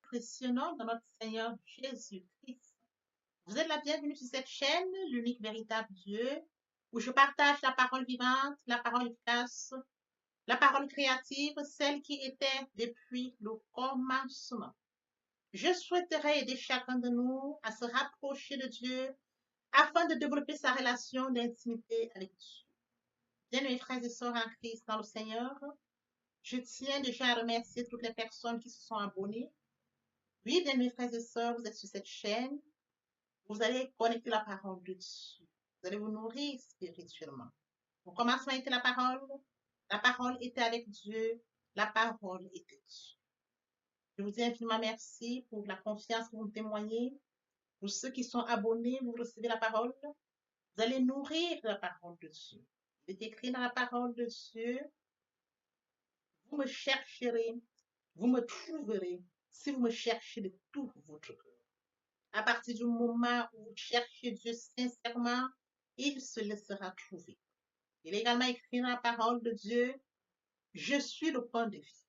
précieux nom de notre Seigneur Jésus-Christ. Vous êtes la bienvenue sur cette chaîne, l'unique véritable Dieu, où je partage la parole vivante, la parole efficace, la parole créative, celle qui était depuis le commencement. Je souhaiterais aider chacun de nous à se rapprocher de Dieu afin de développer sa relation d'intimité avec Dieu. Bien, mes frères et sœurs en Christ dans le Seigneur, je tiens déjà à remercier toutes les personnes qui se sont abonnées. Oui, bien, mes frères et sœurs, vous êtes sur cette chaîne. Vous allez connecter la parole de Dieu. Vous allez vous nourrir spirituellement. Au commencement était la parole. La parole était avec Dieu. La parole était Dieu. Je vous dis infiniment merci pour la confiance que vous me témoignez. Pour ceux qui sont abonnés, vous recevez la parole. Vous allez nourrir la parole de Dieu. Il est écrit dans la parole de Dieu, vous me chercherez, vous me trouverez si vous me cherchez de tout votre cœur. À partir du moment où vous cherchez Dieu sincèrement, il se laissera trouver. Il est également écrit dans la parole de Dieu, je suis le pain de vie.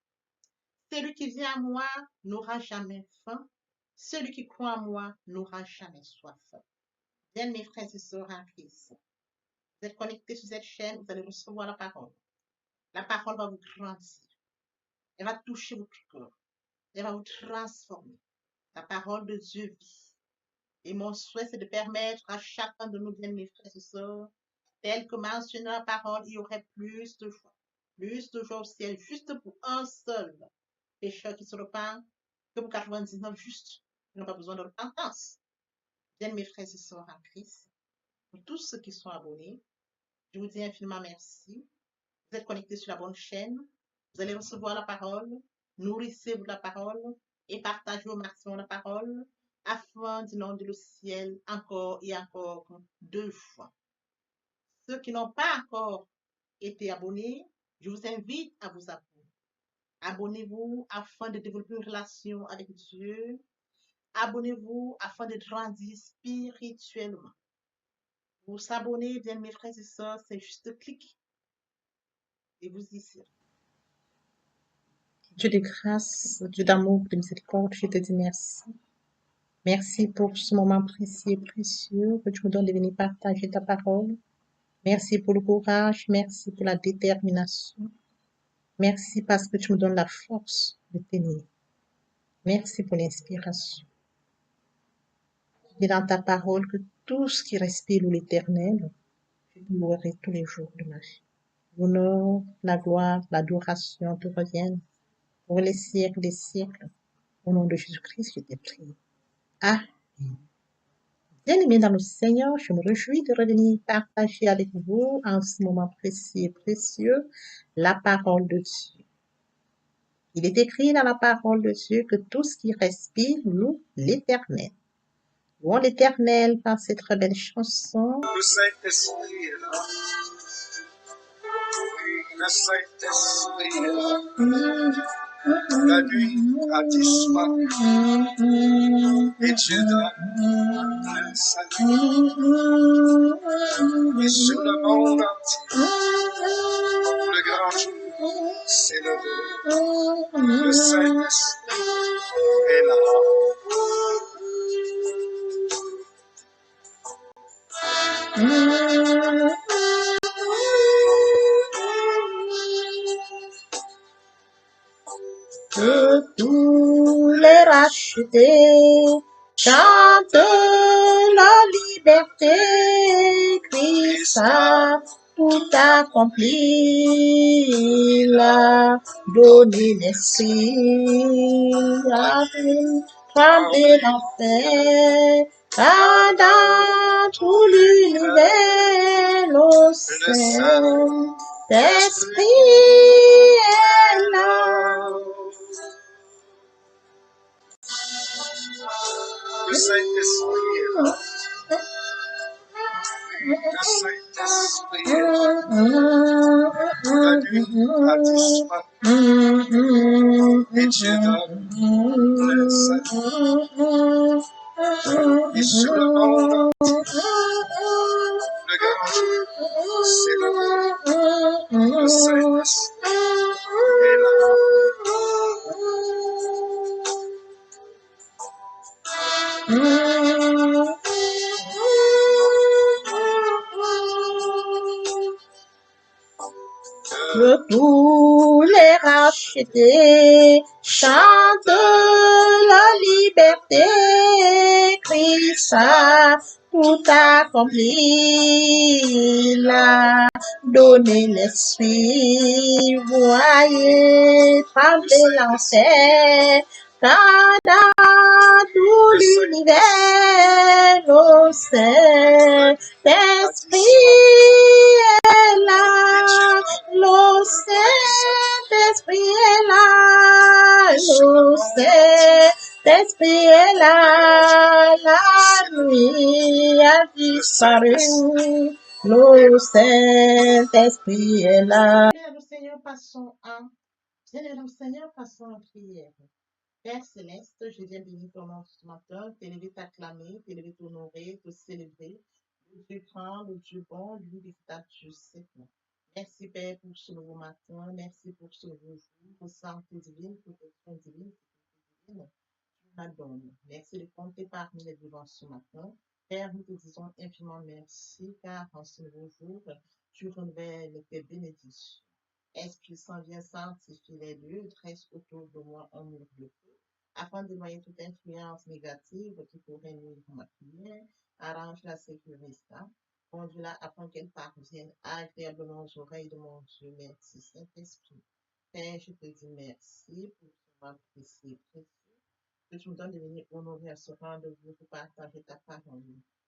Celui qui vient à moi n'aura jamais faim. Celui qui croit en moi n'aura jamais soif. Bien, mes frères et sœurs en Christ, vous êtes connectés sur cette chaîne, vous allez recevoir la parole. La parole va vous grandir. Elle va toucher votre cœur. Elle va vous transformer. La parole de Dieu vit. Et mon souhait, c'est de permettre à chacun de nous, bien mes frères et sœurs, tel que mentionné dans la parole, il y aurait plus de joie. Plus de joie au ciel, juste pour un seul pécheur qui se repent, que pour 99 justes qui n'ont pas besoin de repentance. Bien mes frères et sœurs en Christ, pour tous ceux qui sont abonnés, je vous dis infiniment merci. Vous êtes connectés sur la bonne chaîne. Vous allez recevoir la parole. Nourrissez-vous de la parole et partagez au maximum la parole afin d'inonder le ciel encore et encore 2 fois. Ceux qui n'ont pas encore été abonnés, je vous invite à vous abonner. Abonnez-vous afin de développer une relation avec Dieu. Abonnez-vous afin de grandir spirituellement. Pour s'abonner, bien mes frères et sœurs, c'est juste cliquer et vous y serez. Dieu de grâce, Dieu d'amour, de miséricorde, je te dis merci. Merci pour ce moment précieux et précieux que tu me donnes de venir partager ta parole. Merci pour le courage, merci pour la détermination. Merci parce que tu me donnes la force de tenir. Merci pour l'inspiration. Tu dis dans ta parole que tout ce qui respire l'Éternel, je te louerai tous les jours de ma vie. L'honneur, la gloire, l'adoration te reviennent pour les siècles des siècles. Au nom de Jésus-Christ, je t'ai prié. Amen. Bien-aimés dans le Seigneur, je me réjouis de revenir partager avec vous en ce moment précis et précieux la parole de Dieu. Il est écrit dans la parole de Dieu que tout ce qui respire loue l'Éternel. Louons l'Éternel par cette très belle chanson. Le Saint-Esprit est là. Le Saint-Esprit est là. La nuit a disparu et Dieu donne le salut. Et sur le monde entier, le grand jour s'est levé. Le Saint-Esprit est là. Que tous les rachetés chantent la liberté, Christ a tout accompli, il a donné l'esprit, a fait trembler l'enfer, car dans tout l'univers, le Saint-Esprit est là. Le Saint-Esprit est là. Le Saint-Esprit est là. La nuit a disparu et Dieu donne le salut. Et sur le monde entier, le grand jour s'est levé. Le Saint-Esprit est là. Que tous les rachetés chantent la liberté. Christ a tout accompli. Il a donné l'esprit. Voyez trembler l'enfer. Car dans tout l'univers, le Saint-Esprit est là. Le Saint-Esprit est là. Le Saint-Esprit est là. La nuit a disparu. Le Saint-Esprit est là. Bien, le Seigneur, passons en prière. Père céleste, je viens bénir ton nom ce matin, t'élever, t'acclamer, t'élever, t'honorer, te célébrer. Le Dieu grand, le Dieu bon, lui véritable Dieu saint. Merci Père pour ce nouveau matin, merci pour ce nouveau jour, pour santé divine, protection divine, divine. Tu m'as donné. Merci de compter parmi les vivants ce matin. Père, nous te disons infiniment merci, car en ce nouveau jour, tu renouvelles tes bénédictions. Esprit Saint, viens sanctifier les lieux, dresse autour de moi un mur de feu, afin de noyer toute influence négative qui pourrait nuire à ma prière. Arrange la sécurité, conduis-la afin qu'elle parvienne agréablement aux oreilles de mon Dieu. Merci, Saint-Esprit. Père, je te dis merci pour ce moment précieux, que tu me donnes de venir honorer à ce rendez-vous pour partager ta parole.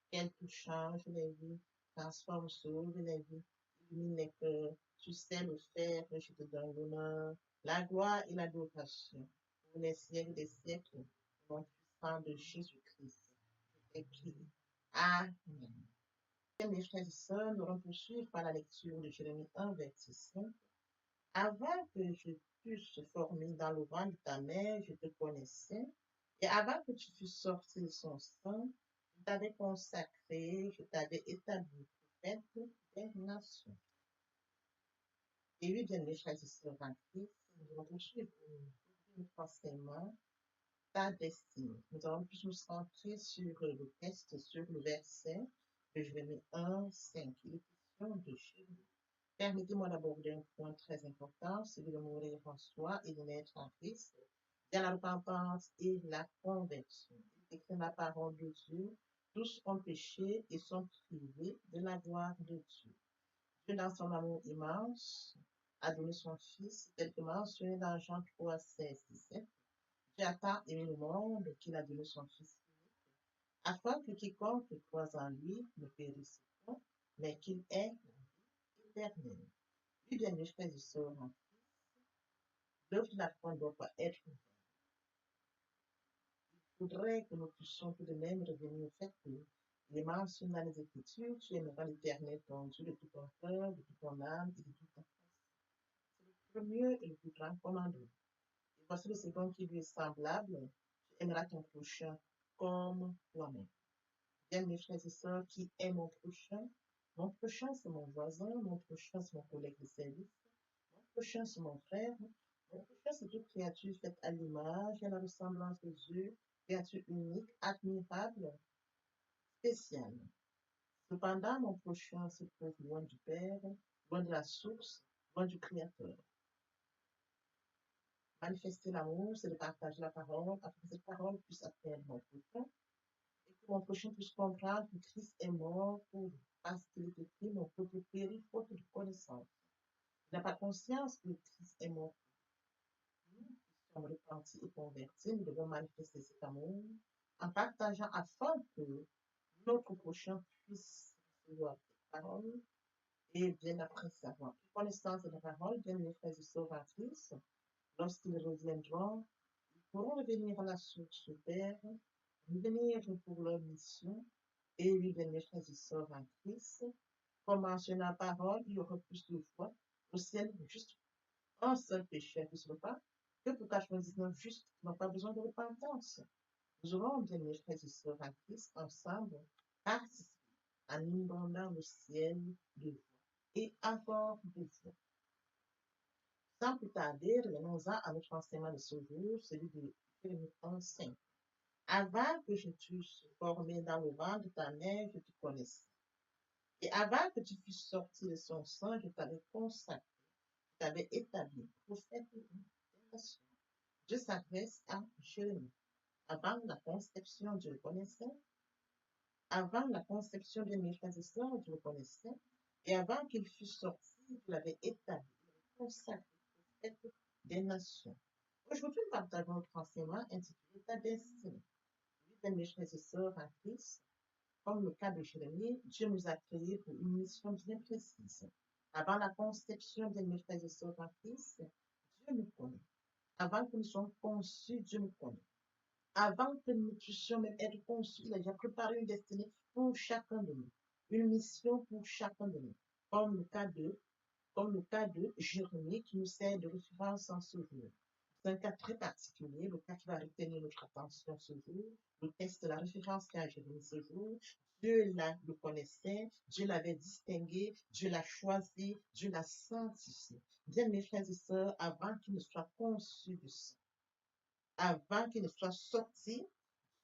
Qu'elle tout change les vies, transforme, sauve les vies, illumine les cœurs. Tu sais le faire, je te donne l'honneur, la gloire et l'adoration pour les siècles des siècles. Au nom puissant de Jésus-Christ. Et prié. Amen. Mes frères et sœurs, nous allons poursuivre par la lecture de Jérémie 1, verset 5. Avant que je puisse former dans le ventre de ta mère, je te connaissais. Et avant que tu fusses sorti de son sein, je t'avais consacré, je t'avais établi prophète des nations. Et oui, bien mes frères et sœurs en Christ, nous allons poursuivre forcément ta destinée. Nous allons plus nous centrer sur le texte, sur le verset de Jérémie 1, 5. Il est question de Jérémie. Permettez-moi d'aborder un point très important, celui de mourir en soi et de naître en Christ, dans la repentance et la conversion. Il écrit la parole de Dieu, tous ont péché et sont privés de la gloire de Dieu. Dieu, dans son amour immense, a donné son Fils, tel que mentionné dans Jean 3, 16, 17. Dieu a tant aimé le monde qu'il a donné son Fils, afin que quiconque croise en lui ne périsse pas, mais qu'il ait éternel. Oui, bien, mes frères et sœurs, l'œuvre de la foi ne doit pas être ouverte. Il faudrait que nous puissions tout de même revenir au fait que les mentionne dans les Écritures, tu aimeras l'Éternel ton Dieu de tout ton cœur, de toute ton âme et de toute ta force. C'est le premier et le plus grand commandement. Et voici le second qui lui est semblable, tu aimeras ton prochain comme toi-même. Bien, mes frères et sœurs, qui est mon prochain? Mon prochain, c'est mon voisin, mon prochain, c'est mon collègue de service, mon prochain, c'est mon frère, mon prochain, c'est toute créature faite à l'image et à la ressemblance de Dieu, créature unique, admirable, spéciale. Cependant, mon prochain se trouve loin du Père, loin de la source, loin du Créateur. Manifester l'amour, c'est de partager la parole, afin que cette parole puisse atteindre mon prochain, et que mon prochain puisse comprendre que Christ est mort pour lui, parce qu'il est écrit, mon peuple périt faute de connaissance. Il n'a pas conscience que Christ est mort. Nous qui sommes repentis et convertis, nous devons manifester cet amour en partageant afin que notre prochain puisse recevoir cette parole et bien après savoir. Connaissance de la parole, bien les frères et sœurs en Christ, lorsqu'ils reviendront, ils pourront revenir à la source du Père, revenir pour leur mission, et oui, bien les frères et sœurs en Christ, comme mentionné la parole, il y aura plus de foi au ciel, juste un seul pécheur qui ne sera pas, que pour 99 justes qui n'ont pas besoin de repentance. Nous aurons, bien les frères et sœurs en Christ, ensemble, participer en inondant le ciel de foi et encore de foi. Sans plus tarder, revenons-en à notre enseignement de ce jour, celui de Jérémie 5. Avant que je t'eusse formé dans le ventre de ta mère, je te connaissais. Et avant que tu fusses sorti de son sang, je t'avais consacré, je t'avais établi prophète des nations. Dieu s'adresse à Jérémie. Avant la conception, Dieu le connaissait. Avant la conception de mes frères et sœurs, Dieu le connaissait. Et avant qu'il fût sorti, Dieu l'avait établi, consacré, prophète des nations. Aujourd'hui, nous partageons notre enseignement intitulé Ta destinée. Oui, mes frères et sœurs en Christ, comme le cas de Jérémie, Dieu nous a créés pour une mission bien précise. Avant la conception de mes frères et sœurs en Christ, Dieu nous connaît. Avant que nous soyons conçus, Dieu nous connaît. Avant que nous puissions même être conçus, il a déjà préparé une destinée pour chacun de nous, une mission pour chacun de nous, comme le cas de Jérémie qui nous sert de référence en ce jour. C'est un cas très particulier, le cas qui va retenir notre attention ce jour, le texte de la référence qu'a Jérémie ce jour. Dieu le connaissait, Dieu l'avait distingué, Dieu l'a choisi, Dieu l'a sanctifié. Bien, mes frères et sœurs, avant qu'il ne soit conçu du sang, avant qu'il ne soit sorti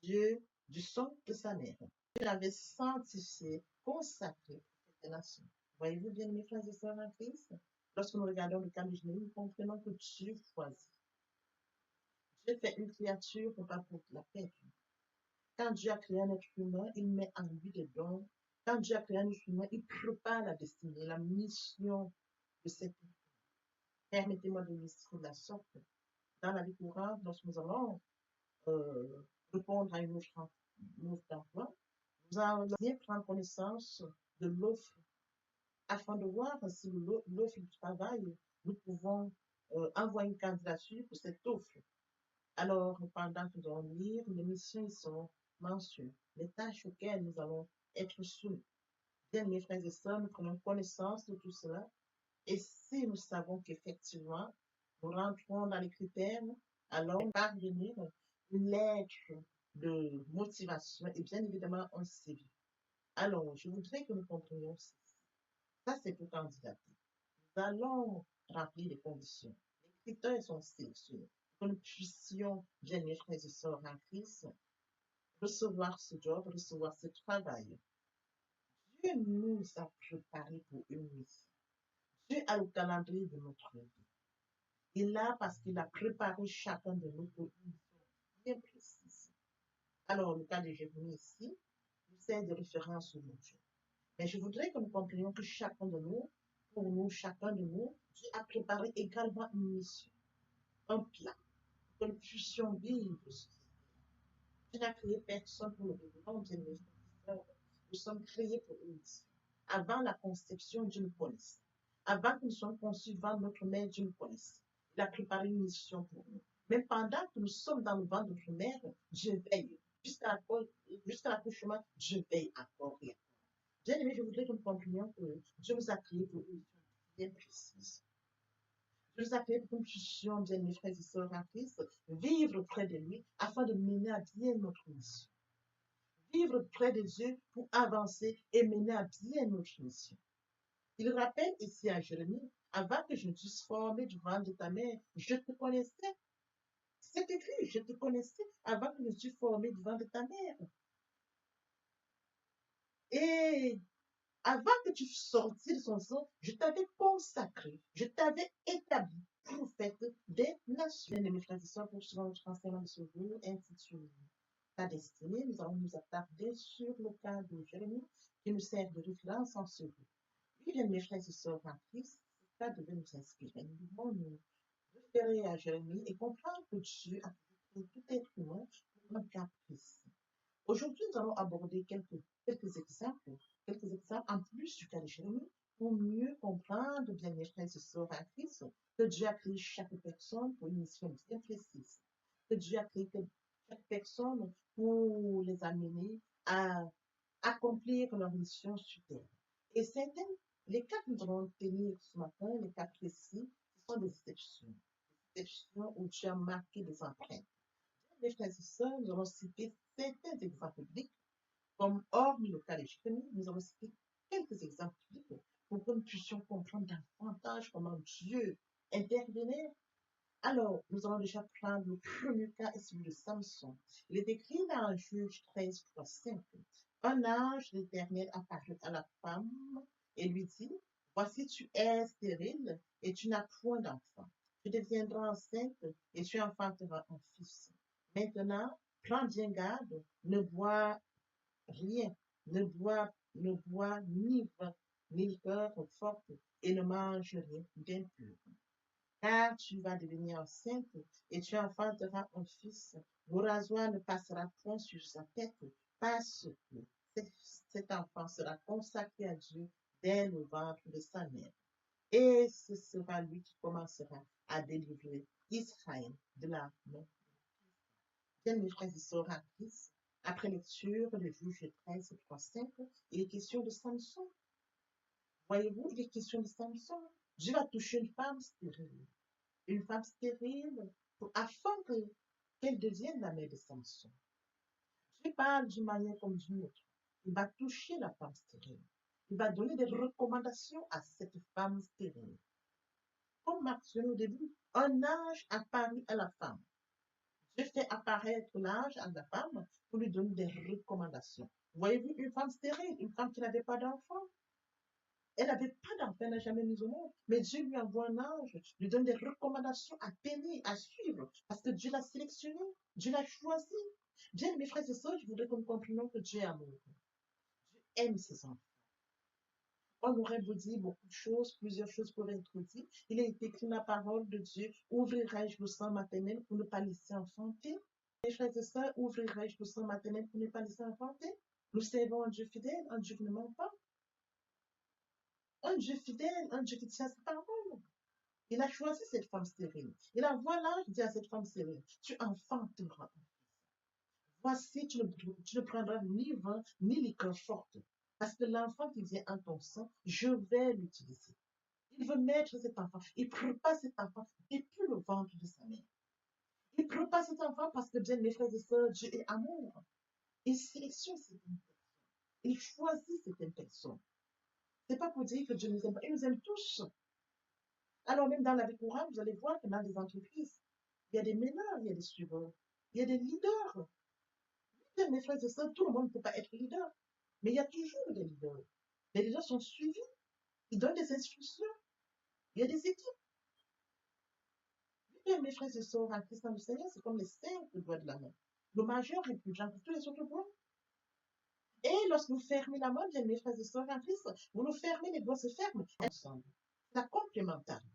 Dieu du sang de sa mère, Dieu l'avait sanctifié, consacré pour cette nation. Voyez-vous bien, mes frères et sœurs en Christ, lorsque nous regardons le cas de Jérémie, nous comprenons que Dieu choisit. Dieu fait une créature pour pas pour la perdre. Quand Dieu a créé un être humain, il met en lui des dons. Quand Dieu a créé un être humain, il prépare la destinée, la mission de cet être. Permettez-moi de l'illustrer de la sorte. Dans la vie courante, lorsque nous allons répondre à une offre d'emploi, nous allons bien prendre connaissance de l'offre afin de voir si l'offre du travail, nous pouvons envoyer une candidature pour cette offre. Alors, pendant que nous allons lire, les missions sont mentionnées, les tâches auxquelles nous allons être soumis. Bien, mes frères et sœurs, nous prenons connaissance de tout cela. Et si nous savons qu'effectivement, nous rentrons dans les critères, alors parvenir une lettre de motivation et bien évidemment un CV. Alors, je voudrais que nous comprenions ceci. Ça, c'est pour candidater. Nous allons remplir les conditions. Les critères sont sélectionnés pour que nous puissions, bien mes frères et sœurs en Christ, recevoir ce job, recevoir ce travail. Dieu nous a préparés pour une mission. Dieu a le calendrier de notre vie. Il l'a parce qu'il a préparé chacun de nous pour une mission bien précise. Alors, le cas de Jérémie ici nous sert de référence aujourd'hui. Mais je voudrais que nous comprenions que chacun de nous, pour nous, chacun de nous, Dieu a préparé également une mission, un plan, pour que nous puissions vivre ce Dieu n'a créé personne pour le développement, bien évidemment. Nous sommes créés pour une mission. Avant la conception, Dieu nous connaissait. Avant que nous soyons conçus devant notre mère, Dieu nous connaissait. Il a préparé une mission pour nous. Même pendant que nous sommes dans le ventre de notre mère, Dieu veille. Jusqu'à l'accouchement, Dieu veille encore et encore. Bien aimé, je voudrais que nous comprenions que Dieu nous a créés pour une mission bien précise. Dieu nous a créés pour que nous puissions, bien mes frères et sœurs en Christ, vivre près de lui afin de mener à bien notre mission. Vivre près de Dieu pour avancer et mener à bien notre mission. Il rappelle ici à Jérémie, avant que je ne t'eusse formé du ventre de ta mère, je te connaissais. C'est écrit, je te connaissais avant que je ne t'eusse formé du ventre de ta mère. Et avant que tu sortis de son sang, je t'avais consacré, je t'avais établi prophète des nations. Mes frères et sœurs, pour notre enseignement de ce jour intitulé Ta destinée, nous allons nous attarder sur le cas de Jérémie qui nous sert de référence en ce jour. Oui, bien, mes frères et sœurs en Christ, ce cas devait nous inspirer. Nous devons nous référer à Jérémie et comprendre que Dieu a créé tout être humain pour un cas précis. Aujourd'hui, nous allons aborder quelques exemples en plus du cas de Jérémie pour mieux comprendre, bien mes frères et sœurs en Christ, que Dieu a créé chaque personne pour une mission bien précise. Que Dieu a créé chaque personne pour les amener à accomplir leur mission sur terre. Et les cas que nous allons tenir ce matin, les cas précis, ce sont des exceptions. Des exceptions où Dieu a marqué des empreintes. Mes frères et sœurs, nous allons citer certains exemples bibliques, comme hormis le cas de Jérémie, nous allons citer quelques exemples bibliques pour que nous puissions comprendre davantage comment Dieu intervenait Alors, nous allons déjà prendre le premier cas, et celui de Samson. Il est écrit dans Juge 13, 3, 5. Un ange de l'Éternel apparut à la femme et lui dit, voici tu es stérile et tu n'as point d'enfant. Tu deviendras enceinte et tu enfanteras un fils. Maintenant, prends bien garde, ne bois rien, ne bois ni vin, ni liqueur forte et ne mange rien d'impur. Car tu vas devenir enceinte et tu enfanteras un fils. Le rasoir ne passera point sur sa tête parce que cet enfant sera consacré à Dieu dès le ventre de sa mère. Et ce sera lui qui commencera à délivrer Israël de la main. Bien, mes frères et sœurs en Christ, après lecture de Juge 13, 3, 5, il est question de Samson. Voyez-vous, il est question de Samson. Dieu va toucher une femme stérile. Une femme stérile afin qu'elle devienne la mère de Samson. Dieu parle d'une manière comme d'une autre. Il va toucher la femme stérile. Il va donner des recommandations à cette femme stérile. Comme mentionné au début, un ange apparut à la femme. Dieu fait apparaître l'ange à la femme pour lui donner des recommandations. Voyez-vous, une femme stérile, une femme qui n'avait pas d'enfant, elle n'avait pas d'enfant, elle n'a jamais mis au monde. Mais Dieu lui envoie un ange, lui donne des recommandations à tenir, à suivre, parce que Dieu l'a sélectionné, Dieu l'a choisi. Bien, mes frères et sœurs, je voudrais que nous comprenions que Dieu est amour. Dieu aime ses enfants. On aurait beau dire beaucoup de choses, plusieurs choses pourraient être dites. Il est écrit la parole de Dieu, ouvrirai-je le sang maternel pour ne pas laisser enfanter? Mes frères et sœurs, ouvrirai-je le sang maternel pour ne pas laisser enfanter? Nous servons un Dieu fidèle, un Dieu qui ne ment pas, un Dieu fidèle, un Dieu qui tient sa parole. Il a choisi cette femme stérile. Il envoie l'ange dit à cette femme stérile, tu enfanteras. Voici, tu ne prendras ni vin, ni liqueur forte, parce que l'enfant qui vient en ton sang, je vais l'utiliser. Il veut mettre cet enfant. Il prépare cet enfant depuis le ventre de sa mère. Il prépare cet enfant parce que, bien, mes frères et sœurs, Dieu est amour. Il sélectionne certaines personnes. Il choisit certaines personnes. Ce n'est pas pour dire que Dieu nous aime pas. Il nous aime tous. Alors, même dans la vie courante, vous allez voir que dans les entreprises, il y a des meneurs, il y a des suiveurs, il y a des leaders. Bien, mes frères et sœurs, tout le monde ne peut pas être leader. Mais il y a toujours des leaders. Les leaders sont suivis. Ils donnent des instructions. Il y a des équipes. Bien, mes frères et sœurs, en Christ le Seigneur, c'est comme les cinq doigts de la main. Le majeur est plus grand que tous les autres doigts. Et lorsque vous fermez la main, bien, mes frères et sœurs en Christ, vous nous fermez, les doigts se ferment ensemble. La complémentarité.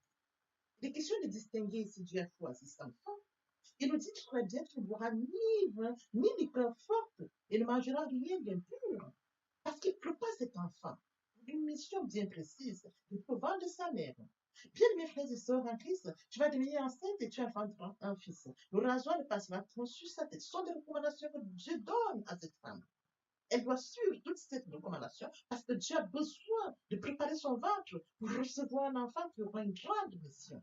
Il est question de distinguer si Dieu a choisi cet enfant. Il nous dit très bien qu'il ne boira ni vin, ni liqueur forte, et ne mangera rien d'impur. Parce qu'il prépare cet enfant pour une mission bien précise, le pouvoir de sa mère. Bien, mes frères et sœurs en Christ, tu vas devenir enceinte et tu enfanteras un fils. Le rasoir ne passera point sur sa tête. Ce sont des recommandations que Dieu donne à cette femme. Elle doit suivre toutes ces recommandations parce que Dieu a besoin de préparer son ventre pour recevoir un enfant qui aura une grande mission.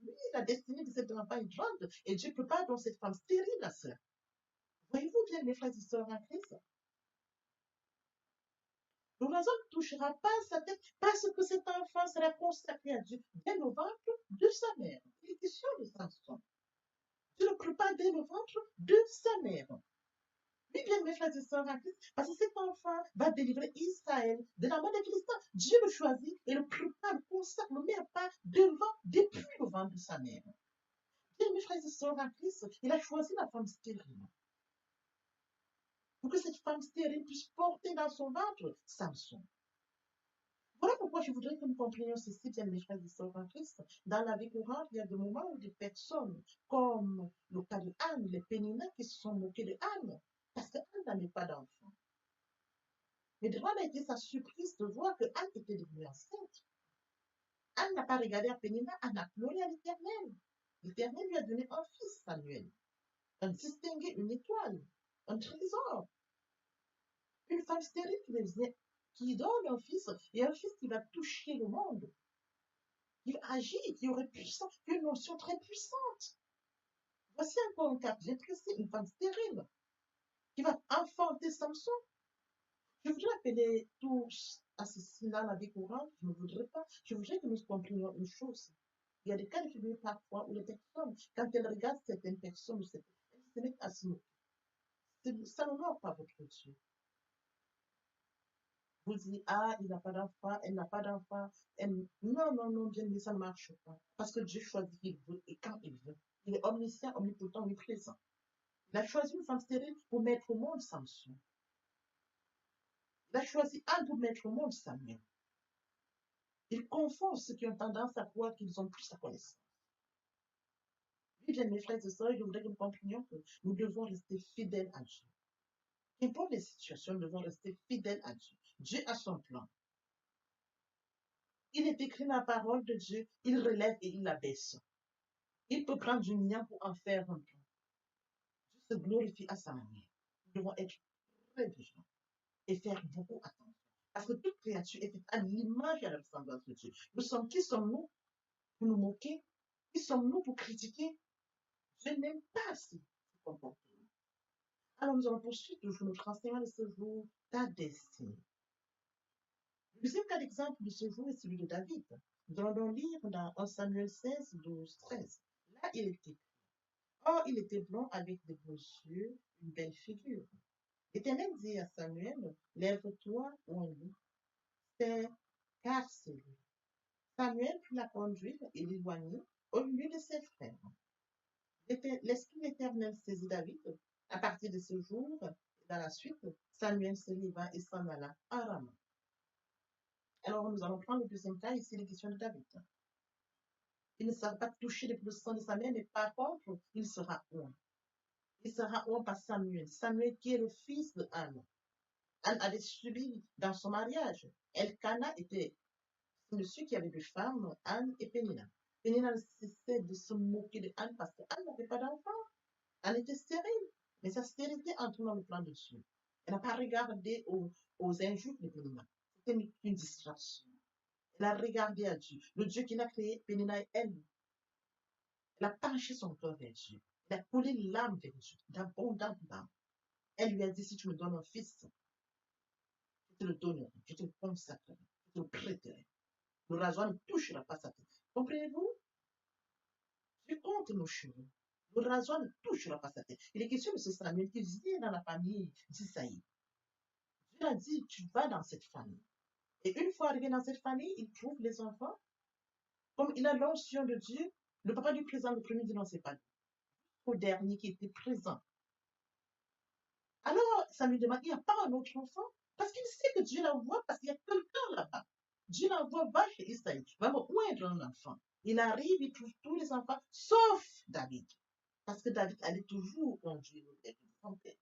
Oui, la destinée de cet enfant est grande et Dieu prépare donc cette femme stérile, la sœur. Voyez-vous bien, mes frères et sœurs en Christ? Le rasoir ne touchera pas sa tête parce que cet enfant sera consacré à Dieu dès le ventre de sa mère. Il est question de Samson. Dieu le prépare dès le ventre de sa mère. Oui, bien, mes frères et sœurs en Christ, parce que cet enfant va délivrer Israël de la main des Philistins. Dieu le choisit et le prépare, le consacre, le met à part depuis le ventre de sa mère. Bien, mes frères et sœurs en Christ, il a choisi la femme stérile. Pour que cette femme stérile puisse porter dans son ventre Samson. Voilà pourquoi je voudrais que nous comprenions ceci, bien mes frères et sœurs en Christ. Dans la vie courante, il y a des moments où des personnes, comme le cas de Anne, les Péninas qui se sont moqués de Anne, parce qu'Anne n'avait pas d'enfant. Mais devant a été sa surprise de voir que Anne était devenue enceinte. Anne n'a pas regardé à Pénina, Anne a pleuré à l'Éternel. L'Éternel lui a donné un fils, Samuel, un distingué, une étoile, un trésor. Une femme stérile qui donne un fils, et un fils qui va toucher le monde, qui va agir, qui aurait puissance, qui a une notion très puissante. Voici encore un cas bien précis, une femme stérile, qui va enfanter Samson. Je voudrais appeler tous assassinats à la vie courante, je ne voudrais pas. Je voudrais que nous comprenions une chose. Il y a des cas de figure parfois où les personnes, quand elles regardent certaines personnes, elles se mettent à se moquer. Ça n'honore pas votre Dieu. Vous dites, ah, il n'a pas d'enfant, elle n'a pas d'enfant. Non, non, non, bien, mais ça ne marche pas. Parce que Dieu choisit qui il veut et quand il veut. Il est omniscient, omnipotent, omniprésent. Il a choisi une femme stérile pour mettre au monde Samson. Il a choisi Anne pour mettre au monde Samuel. Il confond ceux qui ont tendance à croire qu'ils ont plus sa connaissance. Oui, bien, mes frères et sœurs, je voudrais que nous comprenions que nous devons rester fidèles à Dieu. Qu'importe les situations, nous devons rester fidèles à Dieu. Dieu a son plan. Il est écrit dans la parole de Dieu, il relève et il abaisse. Il peut prendre du mien pour en faire un plan. Dieu se glorifie à sa manière. Nous devons être très vigilants et faire beaucoup attention. Parce que toute créature est faite à l'image et à la ressemblance de Dieu. Qui sommes-nous pour nous moquer? Qui sommes-nous pour critiquer? Je n'aime pas ce comportement. Alors nous allons poursuivre toujours notre enseignement de ce jour, ta destinée. Le deuxième cas d'exemple de ce jour est celui de David. Nous allons donc lire dans 1 Samuel 16, 12, 13. Là, il était. Or, il était blond avec des beaux yeux, une belle figure. L'Éternel dit à Samuel, lève-toi, oins-le, c'est car c'est lui. Samuel prit la conduite et l'éloignit au milieu de ses frères. L'Esprit d'Éternel saisit David. À partir de ce jour, dans la suite, Samuel se leva et s'en alla à Rama. Alors, nous allons prendre le deuxième cas, ici, les questions de David. Il ne sera pas touché depuis le sang de sa mère, mais par contre, il sera oint. Il sera oint par Samuel. Samuel qui est le fils de Anne. Anne avait subi dans son mariage. Elkana était monsieur qui avait deux femmes, Anne et Pénina. Pénina ne cessait de se moquer de Anne parce qu'Anne n'avait pas d'enfant. Anne était stérile. Mais sa stérilité entre dans le plan de Dieu. Elle n'a pas regardé aux injures de Pénina. C'était une distraction. Elle a regardé à Dieu. Le Dieu qui l'a créé, Pénina et elle. Elle a penché son cœur vers Dieu. Elle a coulé l'âme vers Dieu, d'abondante l'âme. Elle lui a dit, si tu me donnes un fils, je te le donnerai, je te le consacrerai, je te le prêterai. Le rasoir ne touchera pas sa tête. Comprenez-vous? Dieu compte nos cheveux. Le rasoir ne touchera pas sa tête. Il est question de ce Samuel qui vient dans la famille d'Isaïe. Dieu a dit, tu vas dans cette famille. Et une fois arrivé dans cette famille, il trouve les enfants. Comme il a l'onction de Dieu, le papa du présent, le premier dit non, c'est pas lui. Au dernier qui était présent. Alors, ça lui demande, il n'y a pas un autre enfant? Parce qu'il sait que Dieu l'envoie, parce qu'il y a quelqu'un là-bas. Dieu l'envoie, va chez Isaïe, va me oindre un enfant. Il arrive, il trouve tous les enfants, sauf David. Parce que David allait toujours conduire son père.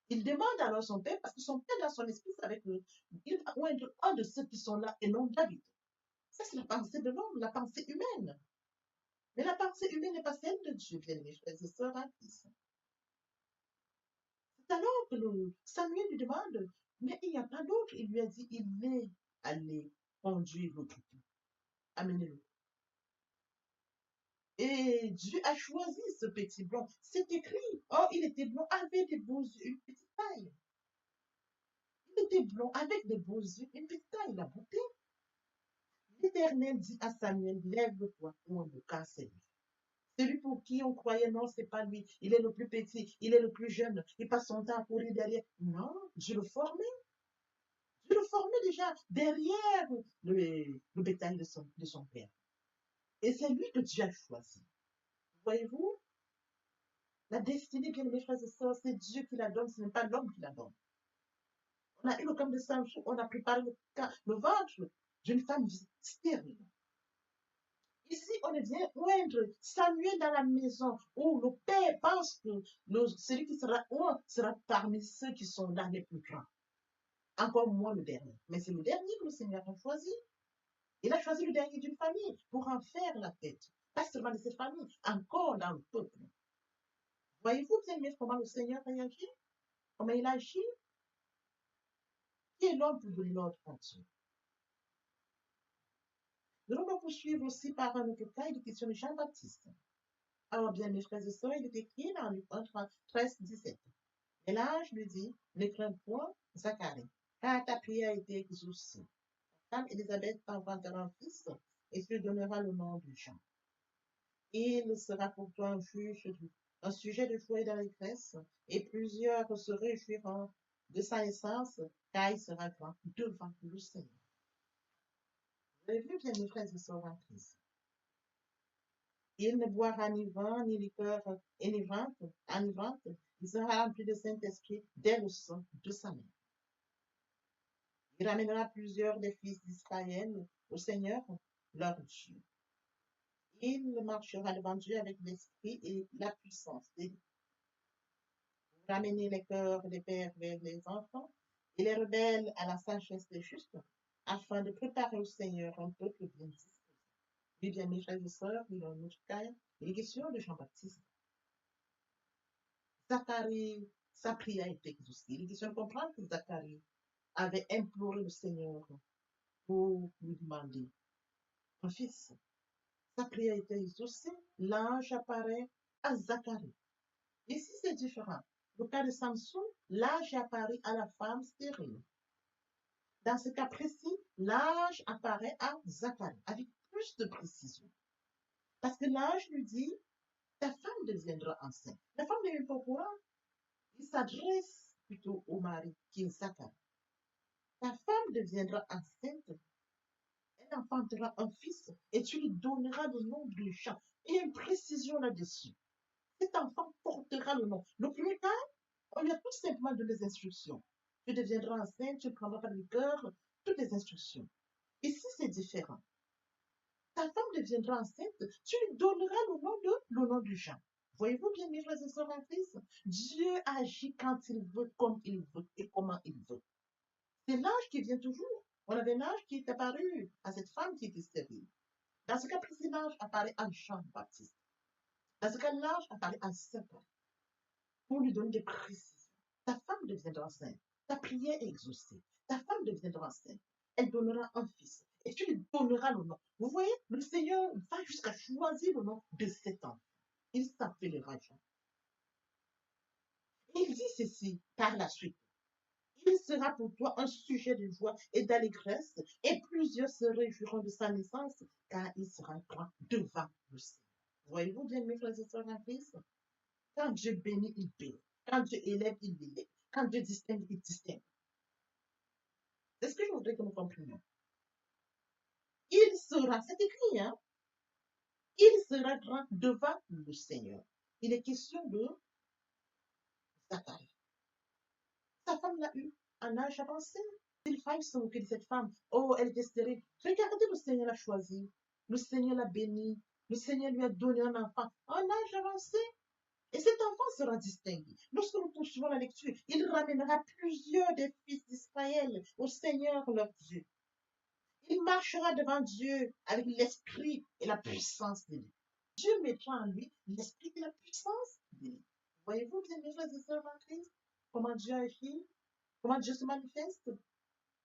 Il demande alors son père, parce que son père, dans son esprit, savait qu'il va oindre un de ceux qui sont là et non David. Ça, c'est la pensée de l'homme, la pensée humaine. Mais la pensée humaine n'est pas celle de Dieu, bien mes frères et sœurs en Christ. C'est alors que Samuel lui demande, mais il n'y a pas d'autre. Il lui a dit, il est allé conduire l'autre. Amenez-le. Et Dieu a choisi ce petit blond. C'est écrit. Oh, il était blond avec des beaux yeux, une petite taille. Il était blond avec des beaux yeux, une petite taille, la beauté. L'Éternel dit à Samuel, lève-toi, pour le cas c'est lui. Celui pour qui on croyait, non, c'est pas lui. Il est le plus petit, il est le plus jeune, il passe son temps à courir derrière. Non, Dieu le formait. Dieu le formait déjà derrière le bétail de son père. Et c'est lui que Dieu a choisi. Voyez-vous, la destinée, bien mes frères et sœurs, c'est Dieu qui la donne, ce n'est pas l'homme qui la donne. On a eu le camp de Samson, on a préparé le ventre d'une femme stérile. Ici, on vient oindre Samuel dans la maison où le père pense que celui qui sera oint sera parmi ceux qui sont là les plus grands. Encore moins le dernier. Mais c'est le dernier que le Seigneur a choisi. Il a choisi le dernier d'une famille pour en faire la tête. Pas seulement de cette famille, encore dans le peuple. Voyez-vous bien, mais comment le Seigneur réagit? Comment il agit? Qui est l'homme pour donner l'ordre à Dieu? Nous allons poursuivre aussi par un autre cas, il est question de Jean-Baptiste. Alors bien, mes frères et sœurs, il est écrit dans Luc 1, 13, 17. Et l'ange lui dit, ne crains point, Zacharie, car ta prière a été exaucée. Ta femme Élisabeth t'enfantera un fils, et tu lui donneras le nom de Jean. Il sera pour toi un sujet de joie et d'allégresse, et plusieurs se réjouiront de sa naissance, car il sera grand devant le Seigneur. Vous avez vu, bien mes frères et sœurs en Christ. Il ne boira ni vin, ni liqueur enivrante. Il sera rempli de Saint-Esprit dès le sang de sa mère. Il ramènera plusieurs des fils d'Israël au Seigneur, leur Dieu. Il marchera devant Dieu avec l'esprit et la puissance. Vous ramenez les cœurs des pères vers les enfants et les rebelles à la sagesse des justes, afin de préparer au Seigneur un peuple bien disposé. Oui, bien, mes frères et sœurs, il y a un autre cas. Il est question de Jean-Baptiste. Zacharie, sa prière est exaucée. Il est question de comprendre que Zacharie avait imploré le Seigneur pour lui demander un fils. Sa prière était exaucée. L'ange apparaît à Zacharie. Ici, c'est différent. Dans le cas de Samson, l'ange apparaît à la femme stérile. Dans ce cas précis, l'ange apparaît à Zacharie avec plus de précision. Parce que l'ange lui dit, ta femme deviendra enceinte. La femme n'est même pas au courant. Il s'adresse plutôt au mari qui est Zacharie. Ta femme deviendra enceinte, elle enfantera un fils et tu lui donneras le nom de Jean. Il y a une précision là-dessus. Cet enfant portera le nom. Le premier cas, on lui a tout simplement donné des instructions. Tu deviendras enceinte, tu ne prendras pas de cœur, toutes les instructions. Ici, c'est différent. Ta femme deviendra enceinte, tu lui donneras le nom de Jean. Voyez-vous bien, mes frères et sœurs en Christ, Dieu agit quand il veut, comme il veut et comment il veut. C'est l'ange qui vient toujours. On avait un ange qui est apparu à cette femme qui était stérile. Dans ce cas précis, l'ange apparaît à Jean-Baptiste. Dans ce cas, l'ange apparaît à Zacharie pour lui donner des précisions. Ta femme deviendra enceinte. Ta prière est exaucée. Ta femme deviendra enceinte. Elle donnera un fils. Et tu lui donneras le nom. Vous voyez, le Seigneur va jusqu'à choisir le nom de cet enfant. Il s'appellera Jean. Il dit ceci par la suite. Il sera pour toi un sujet de joie et d'allégresse, et plusieurs se réjouiront de sa naissance, car il sera grand devant le Seigneur. Voyez-vous bien, mes frères et sœurs en Christ? Quand Dieu bénit, il bénit. Quand Dieu élève, il élève. Quand Dieu distingue, il distingue. C'est ce que je voudrais que nous comprenions. Il sera, c'est écrit, hein? Il sera grand devant le Seigneur. Il est question de Zacharie. Sa femme l'a eu en âge avancé. Il faille se moquer de cette femme. Oh, elle était stérile. Regardez, le Seigneur l'a choisi. Le Seigneur l'a béni. Le Seigneur lui a donné un enfant en âge avancé. Et cet enfant sera distingué. Lorsque nous poursuivons la lecture, il ramènera plusieurs des fils d'Israël au Seigneur leur Dieu. Il marchera devant Dieu avec l'esprit et la puissance de lui. Dieu mettra en lui l'esprit et la puissance de lui. Voyez-vous, bien mes frères et sœurs en Christ, comment Dieu agit, comment Dieu se manifeste?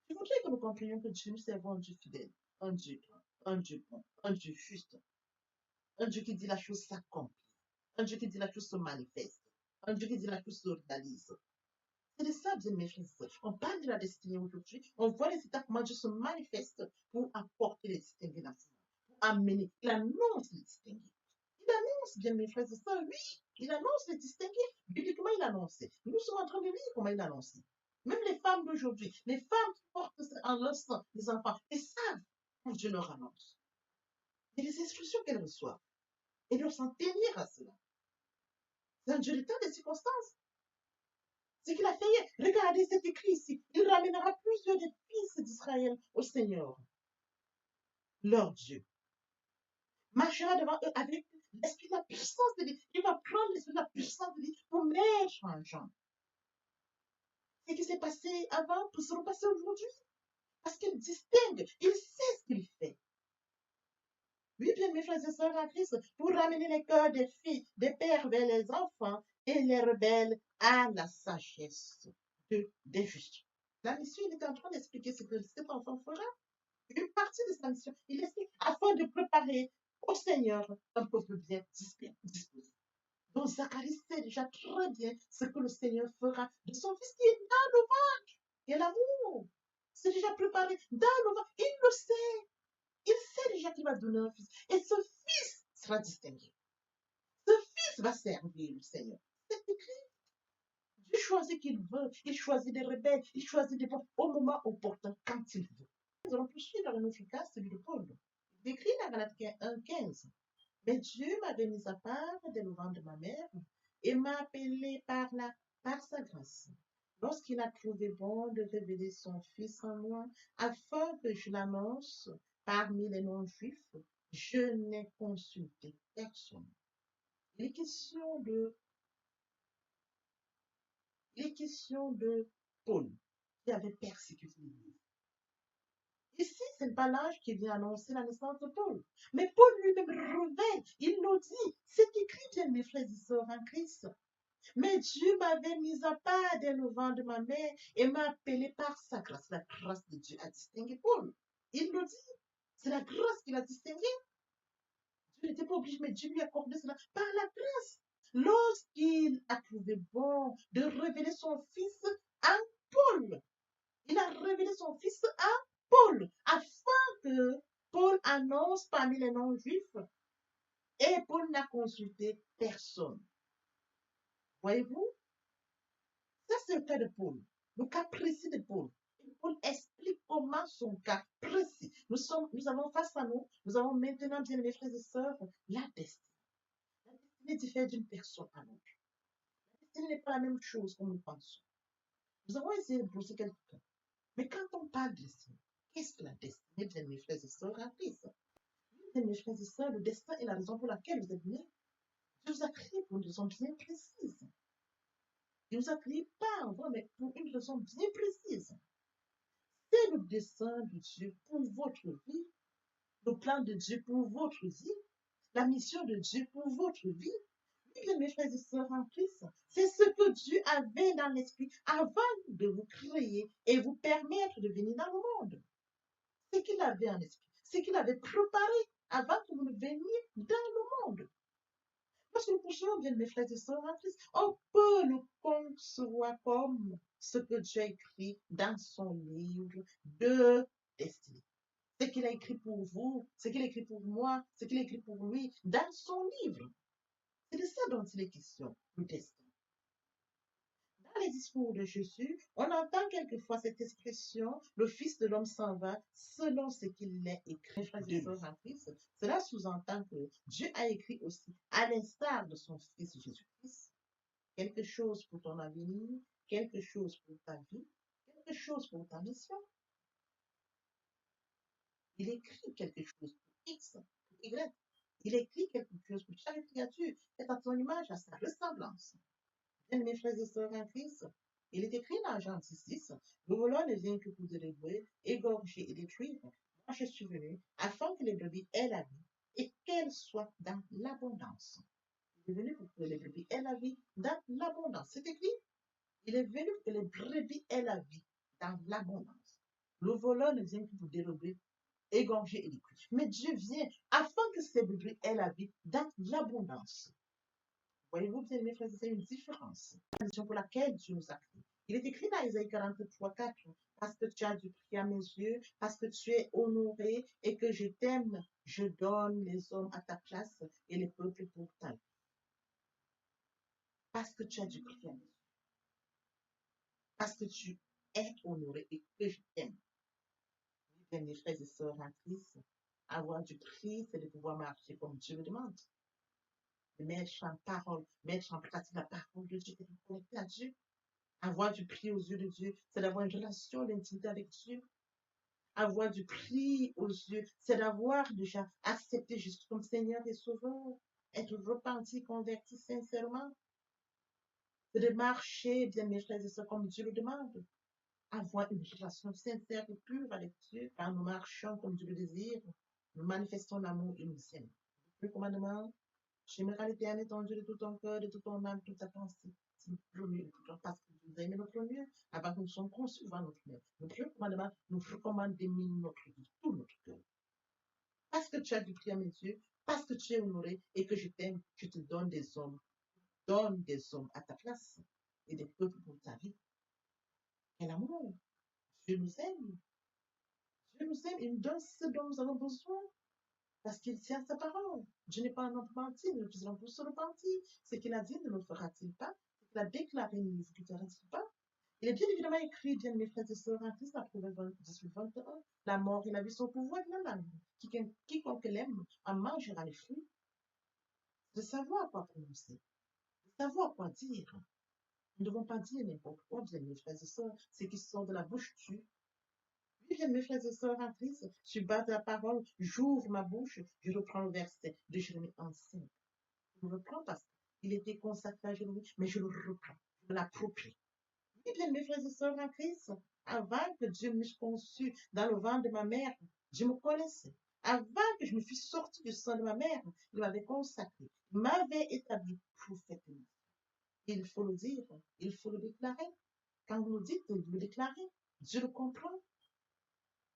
Je voudrais que nous comprenions que Dieu, nous servons un Dieu fidèle, un Dieu grand, un Dieu bon, un Dieu juste, un Dieu qui dit la chose s'accomplit, un Dieu qui dit la chose se manifeste, un Dieu qui dit la chose se réalise. C'est de ça, bien mes frères et sœurs. On parle de la destinée aujourd'hui. On voit les étapes, comment Dieu se manifeste pour apporter les distingués dans ce monde, pour amener. Il annonce les distingués. Il annonce, bien mes frères et sœurs, oui, il annonce les distingués. Bibliquement, il annonce. Nous sommes en train de lire comment il annonce. Même les femmes d'aujourd'hui, les femmes qui portent en leur sein les enfants, elles savent quand Dieu leur annonce. Il y a des instructions qu'elles reçoivent. Elles doivent s'en tenir à cela. C'est un Dieu de temps des circonstances. Ce qu'il a fait, regardez, c'est écrit ici. Il ramènera plusieurs des fils d'Israël au Seigneur, leur Dieu. Marchera devant eux avec l'esprit de la puissance de Dieu. Il va prendre l'esprit de la puissance de Dieu pour mettre en gens. Ce qui s'est passé avant peut se repasser aujourd'hui. Parce qu'il distingue, il sait ce qu'il fait. Oui, bien, mes frères et sœurs en Christ, pour ramener les cœurs des filles, des pères vers les enfants et les rebelles à la sagesse des justes. La mission, il est en train d'expliquer ce que cet enfant fera. Une partie de sa mission, il explique afin de préparer au Seigneur un peuple bien disposé. Donc Zacharie sait déjà très bien ce que le Seigneur fera de son fils qui est dans le ventre. Et l'amour, c'est déjà préparé dans le ventre. Il le sait. Il sait déjà qu'il va donner un fils. Et ce fils sera distingué. Ce fils va servir le Seigneur. C'est écrit. Dieu choisit qu'il veut. Il choisit des rebelles. Il choisit des pauvres au moment opportun, quand il veut. Nous allons poursuivre dans le nom efficace, celui de Paul. Il écrit dans Galates 1,15. Mais Dieu m'avait mis à part dès le ventre de ma mère et m'a appelé par sa grâce. Lorsqu'il a trouvé bon de révéler son Fils en moi, afin que je l'annonce parmi les non-juifs, je n'ai consulté personne. Il est question de Paul, qui avait persécuté l'Église. Ici, ce n'est pas l'ange qui vient annoncer la naissance de Paul. Mais Paul lui-même révèle, il nous dit, c'est écrit bien, mes frères et sœurs en Christ. Mais Dieu m'avait mis à part dès le ventre de ma mère et m'a appelé par sa grâce. La grâce de Dieu a distingué Paul. Il nous dit, c'est la grâce qu'il a distingué. Dieu n'était pas obligé, mais Dieu lui a accordé cela par la grâce. Lorsqu'il a trouvé bon de révéler son Fils à Paul, il a révélé son Fils à Paul, afin que Paul annonce parmi les non-juifs, et Paul n'a consulté personne. Voyez-vous, ça c'est le cas de Paul, le cas précis de Paul. Et Paul explique comment son cas précis. Nous avons face à nous, nous avons maintenant, bien mes frères et sœurs, la destinée. La destinée diffère d'une personne à l'autre. La destinée n'est pas la même chose comme nous pensons. Nous avons essayé de poser quelques cas. Mais quand on parle de destinée, qu'est-ce que la destinée, bien mes frères et sœurs, en Christ? Mes frères et sœurs, le destin est la raison pour laquelle vous êtes nés. Dieu vous a créé pour une raison bien précise. Il ne vous a créé pas en vrai, mais pour une raison bien précise. C'est le dessein de Dieu pour votre vie, le plan de Dieu pour votre vie, la mission de Dieu pour votre vie. Oui, mes frères et sœurs en Christ, c'est ce que Dieu avait dans l'esprit avant de vous créer et vous permettre de venir dans le monde. C'est qu'il avait en esprit, c'est qu'il avait préparé avant que vous ne veniez dans le monde. Lorsque nous poursuivons bien mes frères et sœurs en Christ, on peut le concevoir comme ce que Dieu a écrit dans son livre de destinée. Ce qu'il a écrit pour vous, ce qu'il a écrit pour moi, ce qu'il a écrit pour lui dans son livre. C'est de ça dont il est question, le destin. Dans les discours de Jésus, on entend quelquefois cette expression, le Fils de l'homme s'en va selon ce qu'il est écrit de lui. Cela sous-entend que Dieu a écrit aussi, à l'instar de son Fils Jésus-Christ, quelque chose pour ton avenir, quelque chose pour ta vie, quelque chose pour ta mission. Il écrit quelque chose pour X, pour Y. Il écrit quelque chose pour chaque créature, c'est à son image, à sa ressemblance. Bien, mes frères et sœurs en Christ, il est écrit dans Jean 6, le voleur ne vient que pour délivrer, égorger et détruire. Moi, je suis venu afin que les brebis aient la vie et qu'elles soient dans l'abondance. Il est venu pour que les brebis aient la vie dans l'abondance. C'est écrit. Il est venu pour que les brebis aient la vie dans l'abondance. Le voleur ne vient que pour dérober, égorger et détruire. Mais Dieu vient afin que ces brebis aient la vie dans l'abondance. Voyez-vous, bien mes frères, c'est une différence. La mission pour laquelle Dieu nous a créés. Il est écrit dans Isaïe 43, 4, parce que tu as du prix à mes yeux, parce que tu es honoré et que je t'aime, je donne les hommes à ta place et les peuples pour ta vie. Parce que tu as du prix à mes yeux. Parce que tu es honoré et que je t'aime. Bien mes frères et sœurs en Christ, avoir du prix, c'est de pouvoir marcher comme Dieu le demande. De mettre en parole, mettre en pratique la parole de Dieu, de nous connecter à Dieu. Avoir du prix aux yeux de Dieu, c'est d'avoir une relation d'intimité avec Dieu. Avoir du prix aux yeux, c'est d'avoir déjà accepté Jésus comme Seigneur et Sauveur, être repenti, converti sincèrement. C'est de marcher, bien mes frères et sœurs, comme Dieu le demande. Avoir une relation sincère et pure avec Dieu, car nous marchons comme Dieu le désire. Nous manifestons l'amour et nous aimons. Le commandement, j'aimerai l'Éternel ton Dieu de tout ton cœur, de toute ton âme, de toute ta pensée. C'est notre premier, parce que nous aimons notre mieux, avant que nous soyons conçus devant notre mère. Le premier commandement nous recommande d'aimer notre vie, tout notre cœur. Parce que tu as du prix à mes yeux, parce que tu es honoré et que je t'aime, je te donne des hommes. Donne des hommes à ta place et des peuples pour ta vie. Quel amour! Dieu nous aime. Dieu nous aime, il nous donne ce dont nous avons besoin. Parce qu'il tient sa parole. Dieu n'est pas un homme menti, nous ne faisons plus sur le menti. Ce qu'il a dit ne le fera-t-il pas? Ce qu'il a déclaré ne l'exécutera-t-il pas? Il est bien évidemment écrit, bien mes frères et sœurs, en Christ, la Proverbe 18-21, la mort et la vie sont au pouvoir de la langue. Quiconque l'aime en mangera les fruits. De savoir quoi prononcer, de savoir quoi dire. Nous ne devons pas dire n'importe quoi, bien mes frères et sœurs, ce qui sort de la bouche tue. Oui, bien mes frères et sœurs en Christ, sur base de la parole, j'ouvre ma bouche, je reprends le verset de Jérémie 11:5. Je le reprends parce qu'il était consacré à Jérémie, mais je le reprends, je me l'approprie. Oui, bien mes frères et sœurs en Christ, avant que Dieu m'ait conçu dans le ventre de ma mère, Dieu me connaissait. Avant que je me fût sorti du sang de ma mère, il m'avait consacré, il m'avait établi prophète. Il faut le dire, il faut le déclarer. Quand vous le dites, vous le déclarez. Dieu le comprend.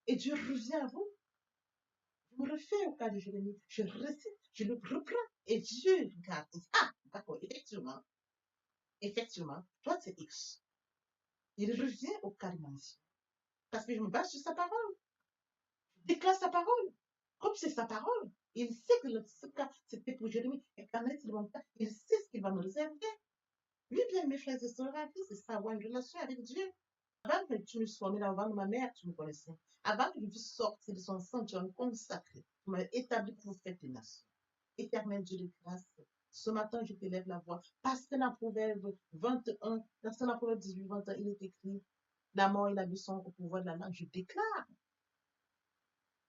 Et Dieu revient à vous. Je me refais au cas de Jérémie. Je récite, je le reprends. Et Dieu regarde. Ah, d'accord, effectivement. Effectivement, toi, c'est X. Il revient au cas de ma mission. Parce que je me base sur sa parole. Je déclare sa parole. Comme c'est sa parole, il sait que ce cas, c'était pour Jérémie. Et quand il sait ce qu'il va me réserver. Oui, bien, mes frères et sœurs, c'est ça, avoir une relation avec Dieu. Avant que tu me sois mis dans le ventre de ma mère, tu me connaissais. Avant que je puisse sortir de son sang, tu as me consacré. Tu m'as établi prophète des nations. Éternel Dieu de grâce, ce matin, je t'élève la voix. Parce que dans Proverbe 21, dans la Proverbe 18, 21, il est écrit, la mort et la vie sont au pouvoir de la langue. Je déclare.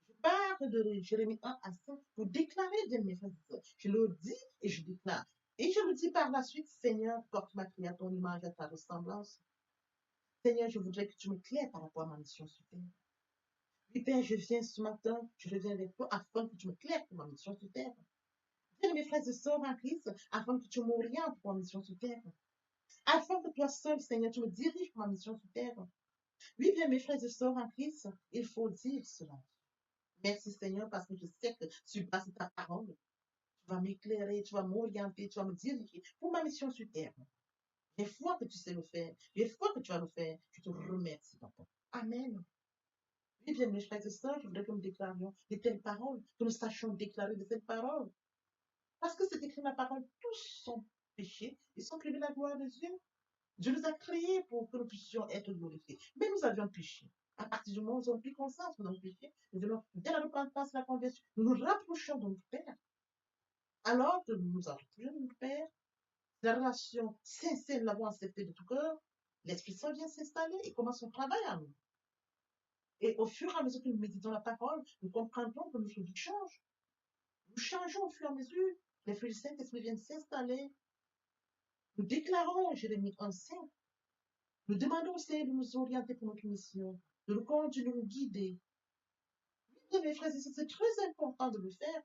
Je parle de Jérémie 1 à 5 pour déclarer de mes frères. Je le dis et je déclare. Et je le dis par la suite, Seigneur, porte ma créature à ton image, à ta ressemblance. Seigneur, je voudrais que tu m'éclaires par rapport à ma mission sur terre. Oui, Père, je viens ce matin, je reviens avec toi afin que tu m'éclaires pour ma mission sur terre. Viens mes frères et sœurs en Christ, afin que tu m'orientes pour ma mission sur terre. Afin que toi seul, Seigneur, tu me diriges pour ma mission sur terre. Oui, bien mes frères et sœurs en Christ, il faut dire cela. Merci Seigneur, parce que je sais que tu passes ta parole. Tu vas m'éclairer, tu vas m'orienter, tu vas me diriger pour ma mission sur terre. J'ai foi que tu sais le faire. J'ai foi que tu vas le faire. Je te remercie, papa. Amen. Oui, bien, mes frères et sœurs, je voudrais que nous déclarions de telles paroles, que nous sachions déclarer de telles paroles. Parce que c'est écrit dans la parole, tous sont péchés, ils sont privés de la gloire de Dieu. Dieu nous a créés pour que nous puissions être glorifiés. Mais nous avions péché. À partir du moment où nous avons pris conscience que nous avons péché, nous allons, dès la repentance, la conversion, nous nous rapprochons de notre Père. Alors que nous nous rapprochons de notre Père, la relation sincère, nous l'avons acceptée de tout cœur, l'Esprit Saint vient s'installer et commence son travail à nous. Et au fur et à mesure que nous méditons la parole, nous comprendrons que notre vie change. Nous changeons au fur et à mesure. Les fruits du Saint-Esprit viennent s'installer. Nous déclarons Jérémie 1:5. Nous demandons au Seigneur de nous orienter pour notre mission, de nous conduire, de nous guider. Oui, mes frères et sœurs, c'est très important de le faire.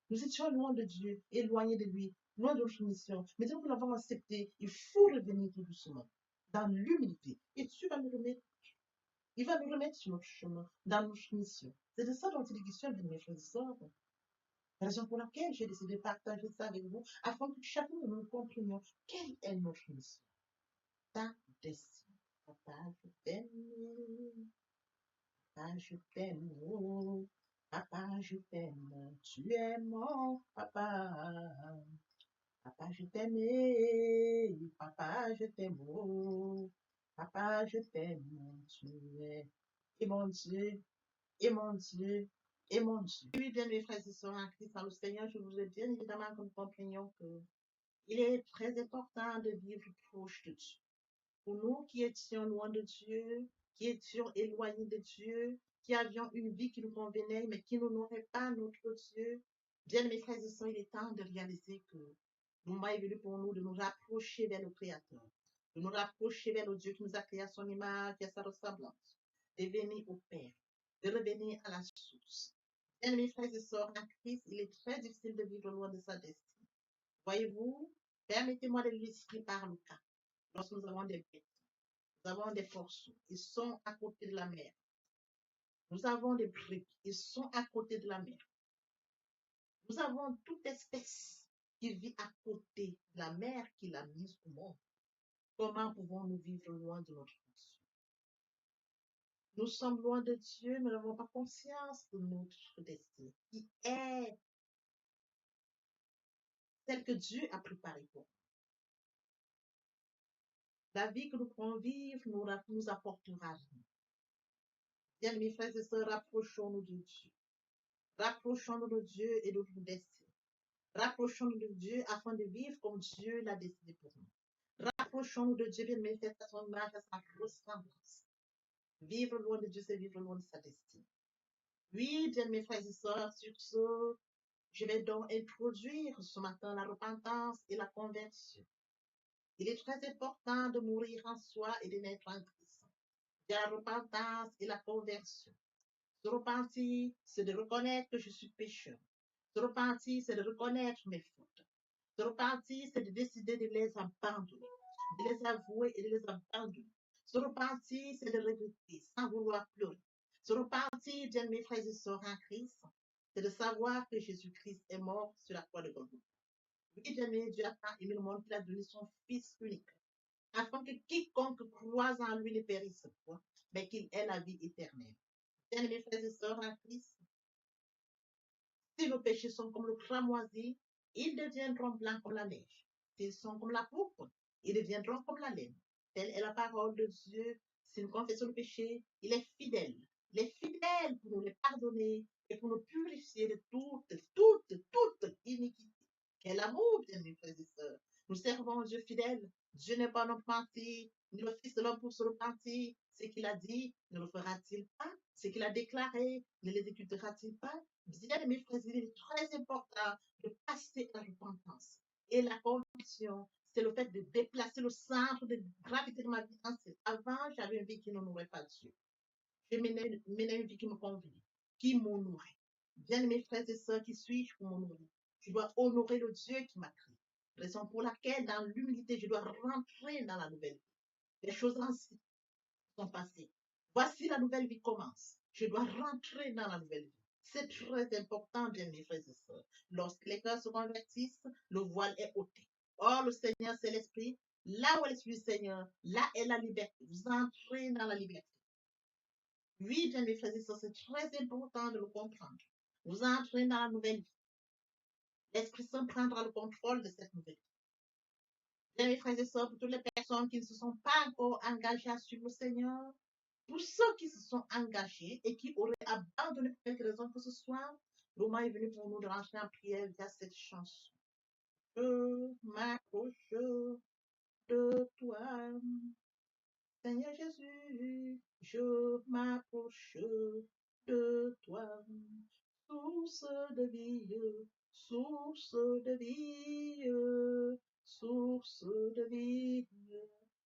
Nous étions loin de Dieu, éloignés de lui, loin de notre mission. Mais dès que nous l'avons accepté, il faut revenir tout doucement, dans l'humilité. Et Dieu va nous remettre. Il va nous remettre sur notre chemin, dans notre mission. C'est de ça dont il est question, mes frères et sœurs. La raison pour laquelle j'ai décidé de partager ça avec vous, afin que chacun de nous comprenions quelle est notre mission, ta destinée. Papa, je t'aime. Papa, je t'aime. Oh, papa, je t'aime. Tu es mon papa. Papa, je t'aime. Papa, je t'aime. Oh, papa, je t'aime. Tu es. Et mon Dieu, et mon Dieu, et mon Dieu. Oui, bien, mes frères et sœurs en Christ, dans le Seigneur, je voudrais bien évidemment que nous comprenions qu'il est très important de vivre proche de Dieu. Pour nous qui étions loin de Dieu, qui étions éloignés de Dieu, qui avions une vie qui nous convenait, mais qui n'honorait pas notre Dieu, bien, mes frères et sœurs, il est temps de réaliser que le moment est venu pour nous de nous rapprocher vers le Créateur, de nous rapprocher vers le Dieu qui nous a créé à son image et à sa ressemblance, de venir au Père, de revenir à la source. Bien, mes frères et sœurs, en Christ, il est très difficile de vivre loin de sa destinée. Voyez-vous, permettez-moi de l'illustrer par le cas. Lorsque nous avons des bêtes, nous avons des porceaux, ils sont à côté de la mer. Nous avons des briques, ils sont à côté de la mer. Nous avons toute espèce qui vit à côté de la mer qu'il a mise au monde. Comment pouvons-nous vivre loin de notre mission? Nous sommes loin de Dieu, nous n'avons pas conscience de notre destin, qui est celle que Dieu a préparée pour nous. La vie que nous pourrons vivre nous apportera vie. Bien, mes frères et sœurs, rapprochons-nous de Dieu. Rapprochons-nous de Dieu et de notre destin. Rapprochons-nous de Dieu afin de vivre comme Dieu l'a décidé pour nous. Rapprochons-nous de Dieu, bien, mes frères, à son image, à sa ressemblance. Vivre loin de Dieu, c'est vivre loin de sa destinée. Oui, bien, mes frères et sœurs, sur ce, je vais donc introduire ce matin la repentance et la conversion. Il est très important de mourir en soi et de naître en Christ. Il y a la repentance et la conversion. Se repentir, c'est de reconnaître que je suis pécheur. Se repentir, c'est de reconnaître mes fautes. Se repentir, c'est de décider de les abandonner, de les avouer et de les abandonner. Se repentir, c'est de regretter sans vouloir pleurer. Se repentir, bien mes frères et sœurs en Christ, c'est de savoir que Jésus-Christ est mort sur la croix de Golgotha. Oui, bien aimé, Dieu a tant aimé le monde qu'il a donné son Fils unique, afin que quiconque croise en lui ne périsse point, mais qu'il ait la vie éternelle. Bien mes frères et sœurs en Christ, si nos péchés sont comme le cramoisi, ils deviendront blancs comme la neige. S'ils sont comme la pourpre, ils deviendront comme la laine. Telle est la parole de Dieu. Si nous confessons le péché, il est fidèle. Il est fidèle pour nous les pardonner et pour nous purifier de toute iniquité. Quel amour, bien mes frères et sœurs. Nous servons un Dieu fidèle. Dieu n'est pas notre menti, ni le Fils de l'homme pour se repentir. Ce qu'il a dit, ne le fera-t-il pas? Ce qu'il a déclaré, ne l'exécutera-t-il pas? Bien, mes frères, il est très important de passer à la repentance. Et la conviction, c'est le fait de déplacer le centre de gravité de ma vie ancienne. Avant, j'avais une vie qui n'honorait pas Dieu. Je menais une vie qui me convenait, qui m'honorait. Bien, mes frères et sœurs, qui suis-je pour m'honorer? Je dois honorer le Dieu qui m'a créé. Raison pour laquelle, dans l'humilité, je dois rentrer dans la nouvelle vie. Les choses anciennes sont passées. Voici la nouvelle vie commence. Je dois rentrer dans la nouvelle vie. C'est très important, bien mes frères et sœurs. Lorsque les cœurs se convertissent, le voile est ôté. Or, le Seigneur, c'est l'Esprit. Là où est l'Esprit du Seigneur, là est la liberté. Vous entrez dans la liberté. Oui, bien mes frères et sœurs, c'est très important de le comprendre. Vous entrez dans la nouvelle vie. L'Esprit Saint prendra le contrôle de cette nouvelle vie. Bien mes frères et sœurs, pour toutes les personnes qui ne se sont pas encore engagées à suivre le Seigneur, pour ceux qui se sont engagés et qui auraient abandonné pour quelque raison que ce soit, le moment est venu pour nous de rentrer en prière via cette chanson. Je m'approche de toi, Seigneur Jésus, je m'approche de toi, source de vie, source de vie, source de vie.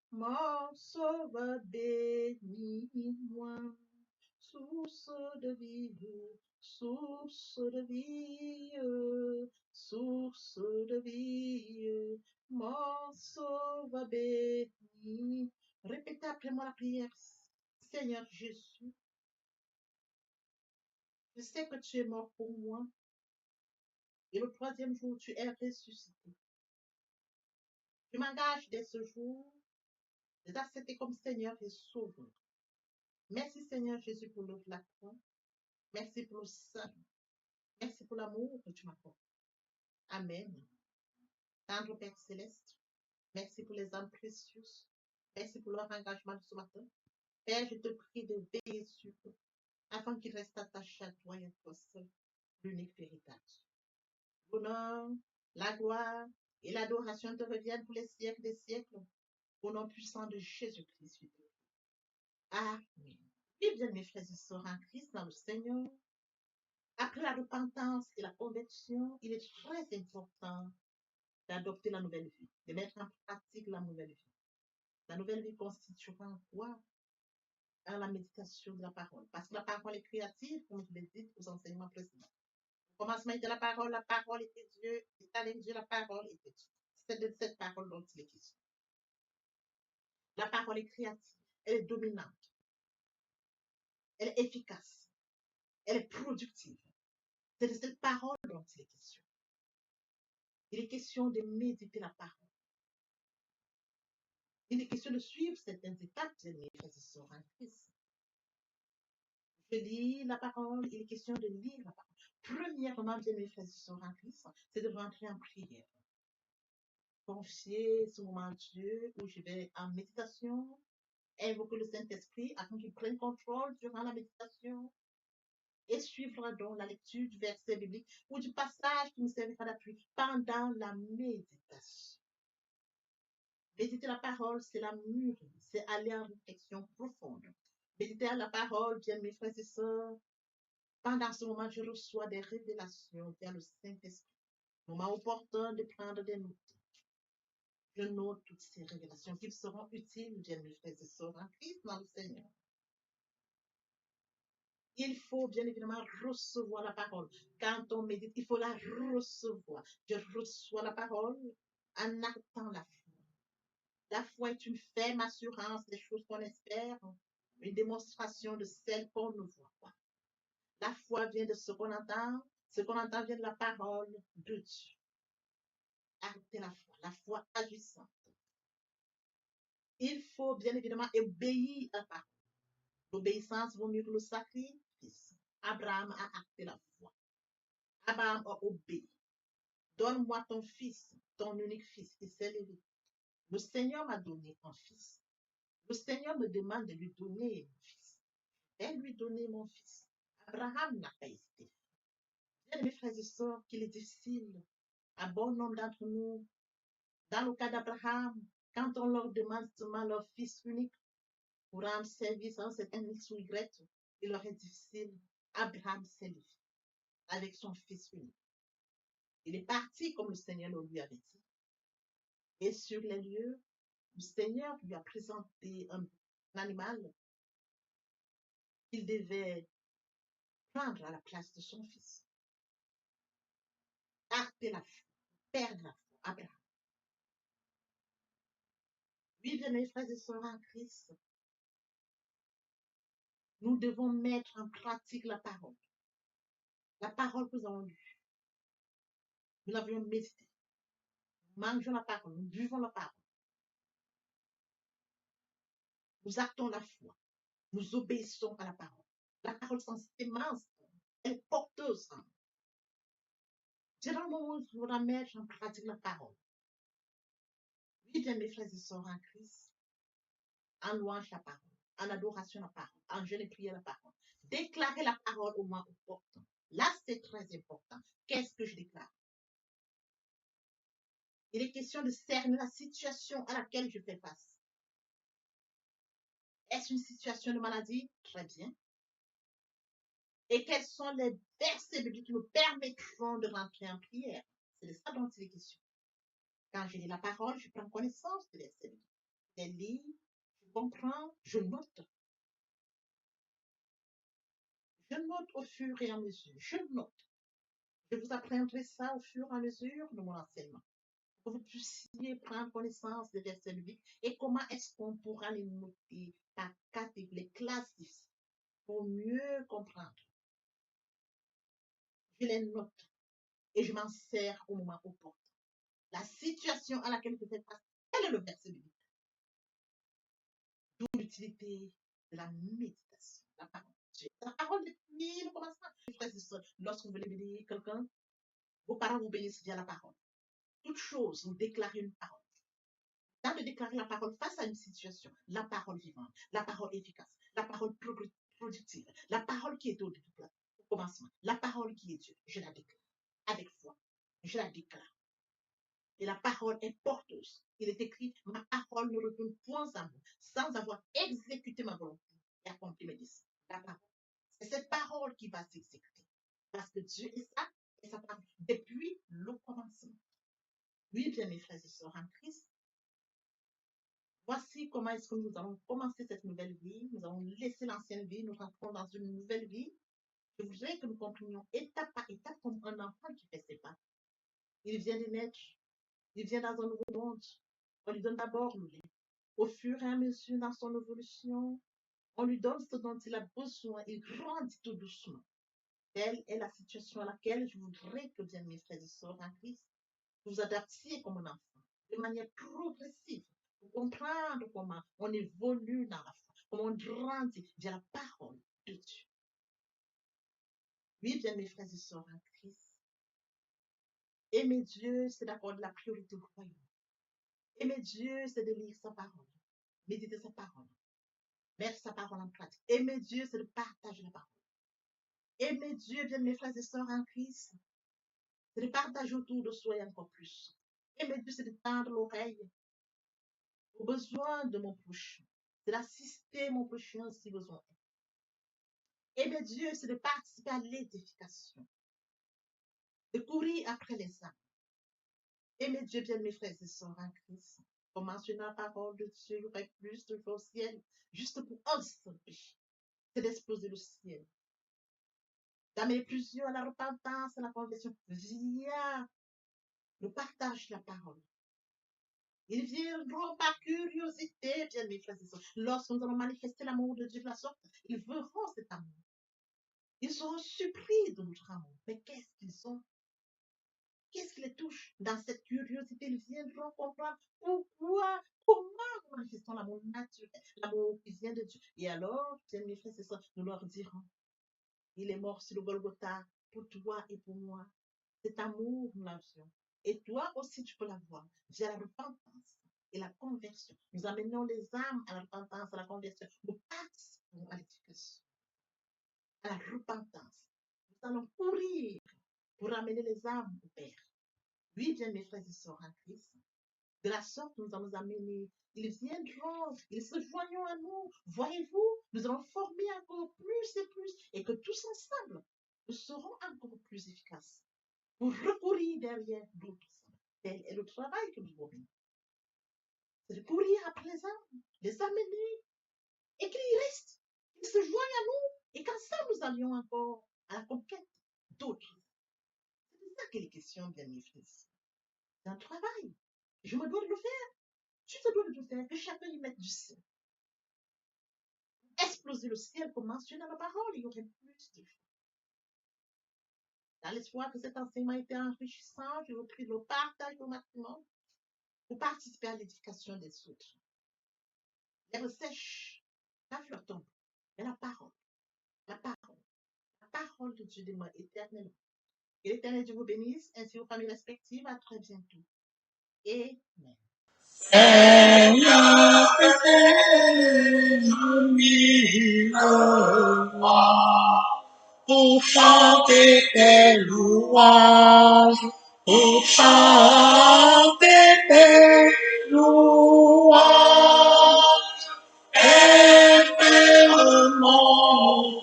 Mon sauveur bénis-moi, source de vie, source de vie, source de vie, mon sauveur bénis. Répétez après moi la prière. Seigneur Jésus, je sais que tu es mort pour moi et le troisième jour tu es ressuscité. Je m'engage dès ce jour de t'accepter comme Seigneur et Sauveur. Merci Seigneur Jésus pour l'œuvre de la croix. Merci pour le salut. Merci pour l'amour que tu m'apportes. Amen. Tendre Père Céleste, merci pour les âmes précieuses. Merci pour leur engagement de ce matin. Père, je te prie de veiller sur eux afin qu'ils restent attachés à toi et à toi seul, l'unique véritable. L'honneur, la gloire et l'adoration te reviennent pour les siècles des siècles. Au nom puissant de Jésus-Christ. Amen. Et bien, mes frères et sœurs en Christ, dans le Seigneur, après la repentance et la conversion, il est très important d'adopter la nouvelle vie, de mettre en pratique la nouvelle vie. La nouvelle vie constituera en quoi? À la méditation de la parole. Parce que la parole est créative, comme je l'ai dit aux enseignements précédents. Au commencement était la parole était Dieu, et avec Dieu, la parole était Dieu. C'est de cette parole dont il est question. La parole est créative, elle est dominante, elle est efficace, elle est productive. C'est de cette parole dont il est question. Il est question de méditer la parole. Il est question de suivre certaines étapes de mes frères et sœurs en Christ. Je lis la parole, il est question de lire la parole. Premièrement, bien mes frères et sœurs en Christ, c'est de rentrer en prière. Confier ce moment à Dieu où je vais en méditation, invoquer le Saint-Esprit afin qu'il prenne contrôle durant la méditation et suivre donc la lecture du verset biblique ou du passage qui nous servira d'appui pendant la méditation. Méditer la parole, c'est la mûrir, c'est aller en réflexion profonde. Méditer la parole, bien mes frères et sœurs, pendant ce moment, je reçois des révélations via le Saint-Esprit. Moment opportun de prendre des notes. Je note toutes ces révélations qui seront utiles, bien mes frères et sœurs, en Christ dans le Seigneur. Il faut bien évidemment recevoir la parole. Quand on médite, il faut la recevoir. Je reçois la parole en actant la foi. La foi est une ferme assurance des choses qu'on espère, une démonstration de celles qu'on ne voit pas. La foi vient de ce qu'on entend vient de la parole de Dieu. Acter la foi agissante. Il faut bien évidemment obéir à la parole. L'obéissance vaut mieux que le sacrifice. Abraham a acté la foi. Abraham a obéi. Donne-moi ton fils, ton unique fils, qui s'est levé. Le Seigneur m'a donné un fils. Le Seigneur me demande de lui donner mon fils. Je vais lui donner mon fils. Abraham n'a pas hésité. Bien, mes frères et sœurs, qu'il est difficile à bon nombre d'entre nous, dans le cas d'Abraham, quand on leur demande seulement leur fils unique pour rendre service à un certain X ou Y, il leur est difficile. Abraham s'est levé avec son fils unique. Il est parti comme le Seigneur le lui avait dit. Et sur les lieux, le Seigneur lui a présenté un animal qu'il devait prendre à la place de son fils. Acter la foi, perdre la foi, Abraham. Oui, bien mes frères et sœurs en Christ, nous devons mettre en pratique la parole. La parole que nous avons lue. Nous l'avions méditée. Nous mangeons la parole, nous buvons la parole. Nous actons la foi. Nous obéissons à la parole. La parole sans sémence, elle est porteuse. C'est dans le moment où il faudra mettre en pratique la parole. Oui, bien mes frères et sœurs en Christ, en louange la parole, en adoration la parole, en jeûne et prière la parole. Déclarer la parole au moment opportun. Là, c'est très important. Qu'est-ce que je déclare? Il est question de cerner la situation à laquelle je fais face. Est-ce une situation de maladie? Très bien. Et quels sont les versets bibliques qui me permettront de rentrer en prière? C'est de ça dont il est question. Quand je lis la parole, je prends connaissance des versets bibliques. Je les lis, je comprends, je note. Je note au fur et à mesure. Je note. Je vous apprendrai ça au fur et à mesure de mon enseignement. Pour que vous puissiez prendre connaissance des versets bibliques et comment est-ce qu'on pourra les noter par catégorie, les classifier pour mieux comprendre. Je les note et je m'en sers au moment opportun. La situation à laquelle je fais face, quel est le verset biblique? D'où l'utilité de la méditation, la parole. La parole depuis le commencement. Lorsque vous voulez bénir quelqu'un, vos parents vous bénissent via la parole. Toute chose, vous déclarez une parole. Dans de déclarer la parole face à une situation, la parole vivante, la parole efficace, la parole productive, la parole qui est au commencement, la parole qui est Dieu, je la déclare avec foi. Je la déclare. Et la parole est porteuse. Il est écrit, ma parole ne retourne point à moi, sans avoir exécuté ma volonté et accompli mes desseins. La parole. C'est cette parole qui va s'exécuter. Parce que Dieu est ça, et sa parole, depuis le commencement. Oui, bien mes frères et sœurs en Christ, voici comment est-ce que nous allons commencer cette nouvelle vie. Nous allons laisser l'ancienne vie, nous rentrons dans une nouvelle vie. Je voudrais que nous comprenions étape par étape comme un enfant qui fait ses pas. Il vient de naître, il vient dans un nouveau monde. On lui donne d'abord le lait. Au fur et à mesure dans son évolution, on lui donne ce dont il a besoin. Il grandit tout doucement. Telle est la situation à laquelle je voudrais que, bien mes frères et sœurs en Christ, vous vous adaptiez comme un enfant, de manière progressive, pour comprendre comment on évolue dans la foi, comment on grandit via la parole de Dieu. Oui, bien mes frères et sœurs en Christ. Aimer Dieu, c'est d'accorder la priorité au royaume. Aimer Dieu, c'est de lire sa parole, méditer sa parole, mettre sa parole en pratique. Aimer Dieu, c'est de partager la parole. Aimer Dieu, bien mes frères et sœurs en Christ, c'est de partager autour de soi et encore plus. Aimer Dieu, c'est de tendre l'oreille aux besoins de mon prochain. C'est d'assister mon prochain si besoin est. Aimer Dieu, c'est de participer à l'édification, de courir après les âmes. Aimer Dieu, bien mes frères et sœurs en Christ. Pour mentionner la parole de Dieu, il y aurait plus de choses au ciel, juste pour un seul péché. C'est d'exploser le ciel, d'amener plusieurs à la repentance, à la conversion, via le partage de la parole. Ils viendront par curiosité, bien mes frères et sœurs. Lorsque nous allons manifester l'amour de Dieu de la sorte, ils verront cet amour. Ils seront surpris de notre amour. Mais qu'est-ce qu'ils ont? Qu'est-ce qui les touche? Dans cette curiosité, ils viendront comprendre pourquoi, comment nous manifestons l'amour naturel, l'amour qui vient de Dieu. Et alors, bien mes frères et sœurs, nous leur dirons, il est mort sur le Golgotha pour toi et pour moi. Cet amour, nous l'avions. Et toi aussi, tu peux l'avoir via la repentance et la conversion. Nous amenons les âmes à la repentance, à la conversion. Nous participons à l'éducation, à la repentance. Nous allons courir pour amener les âmes au Père. Oui, bien mes frères et sœurs en Christ. De la sorte, nous allons amener. Ils viendront, ils se joignent à nous. Voyez-vous, nous allons former encore plus et plus. Et que tous ensemble, nous serons encore plus efficaces pour recourir derrière d'autres âmes. Tel est le travail que nous avons. C'est de courir après les amener, et qu'ils restent, qu'ils se joignent à nous, et qu'ensemble nous allions encore à la conquête d'autres. C'est de ça qu'il est question, bien mes frères. C'est un travail. Je me dois de le faire. Tu te dois de le faire. Que chacun y mette du sien. Exploser le ciel, comme mentionné dans la parole, il y aurait plus de choses. Dans l'espoir que cet enseignement ait été enrichissant, je vous prie de le partager au maximum pour participer à l'édification des autres. L'herbe sèche, la fleur tombe, mais la parole de Dieu demeure éternellement. Que l'Éternel Dieu vous bénisse, ainsi vos familles respectives. À très bientôt. Amen. Seigneur, pour chanter tes louanges, pour chanter tes louanges, éternellement,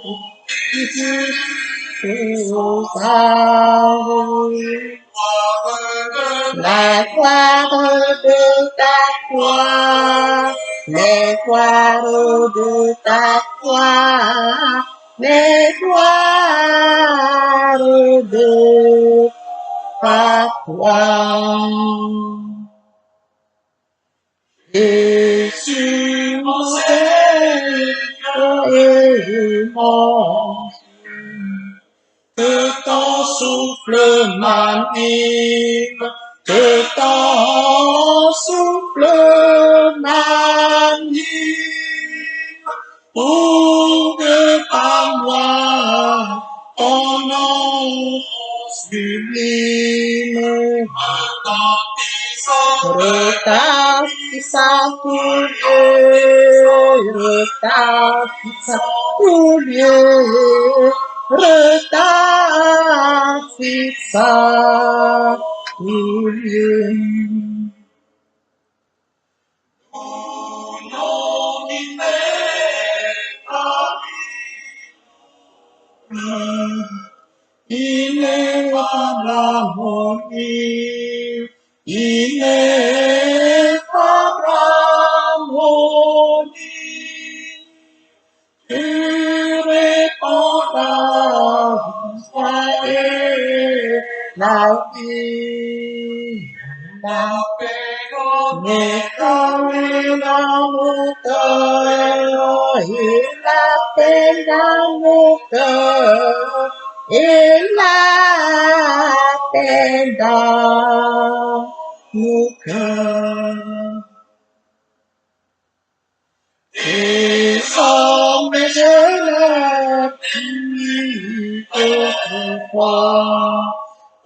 la gloire de ta gloire, les gloires de ta gloire, les gloires de ta gloire. Jésus, mon Seigneur et mon que ton souffle m'anime, que ton souffle m'anime, pour que par moi ton nom sublime retentissant pour Dieu, retentissant pour Dieu, retentissant pour Dieu. Au nom ineffable harmonie, ineffable harmonie, irrépondable soyez la vie, la paix dans mon cœur, et la paix dans mon cœur, et la paix dans mon cœur. Et sans mes je croix.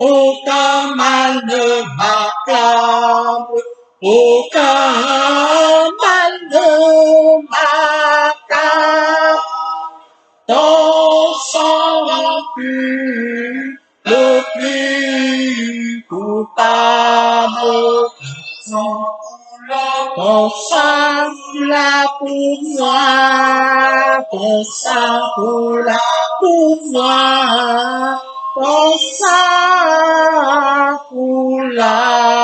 Aucun mal ne m'accable, aucun mal ne m'accable. Ton sang pur, le plus coupable. Ton sang là pour moi, ton sang là pour moi, ton sang là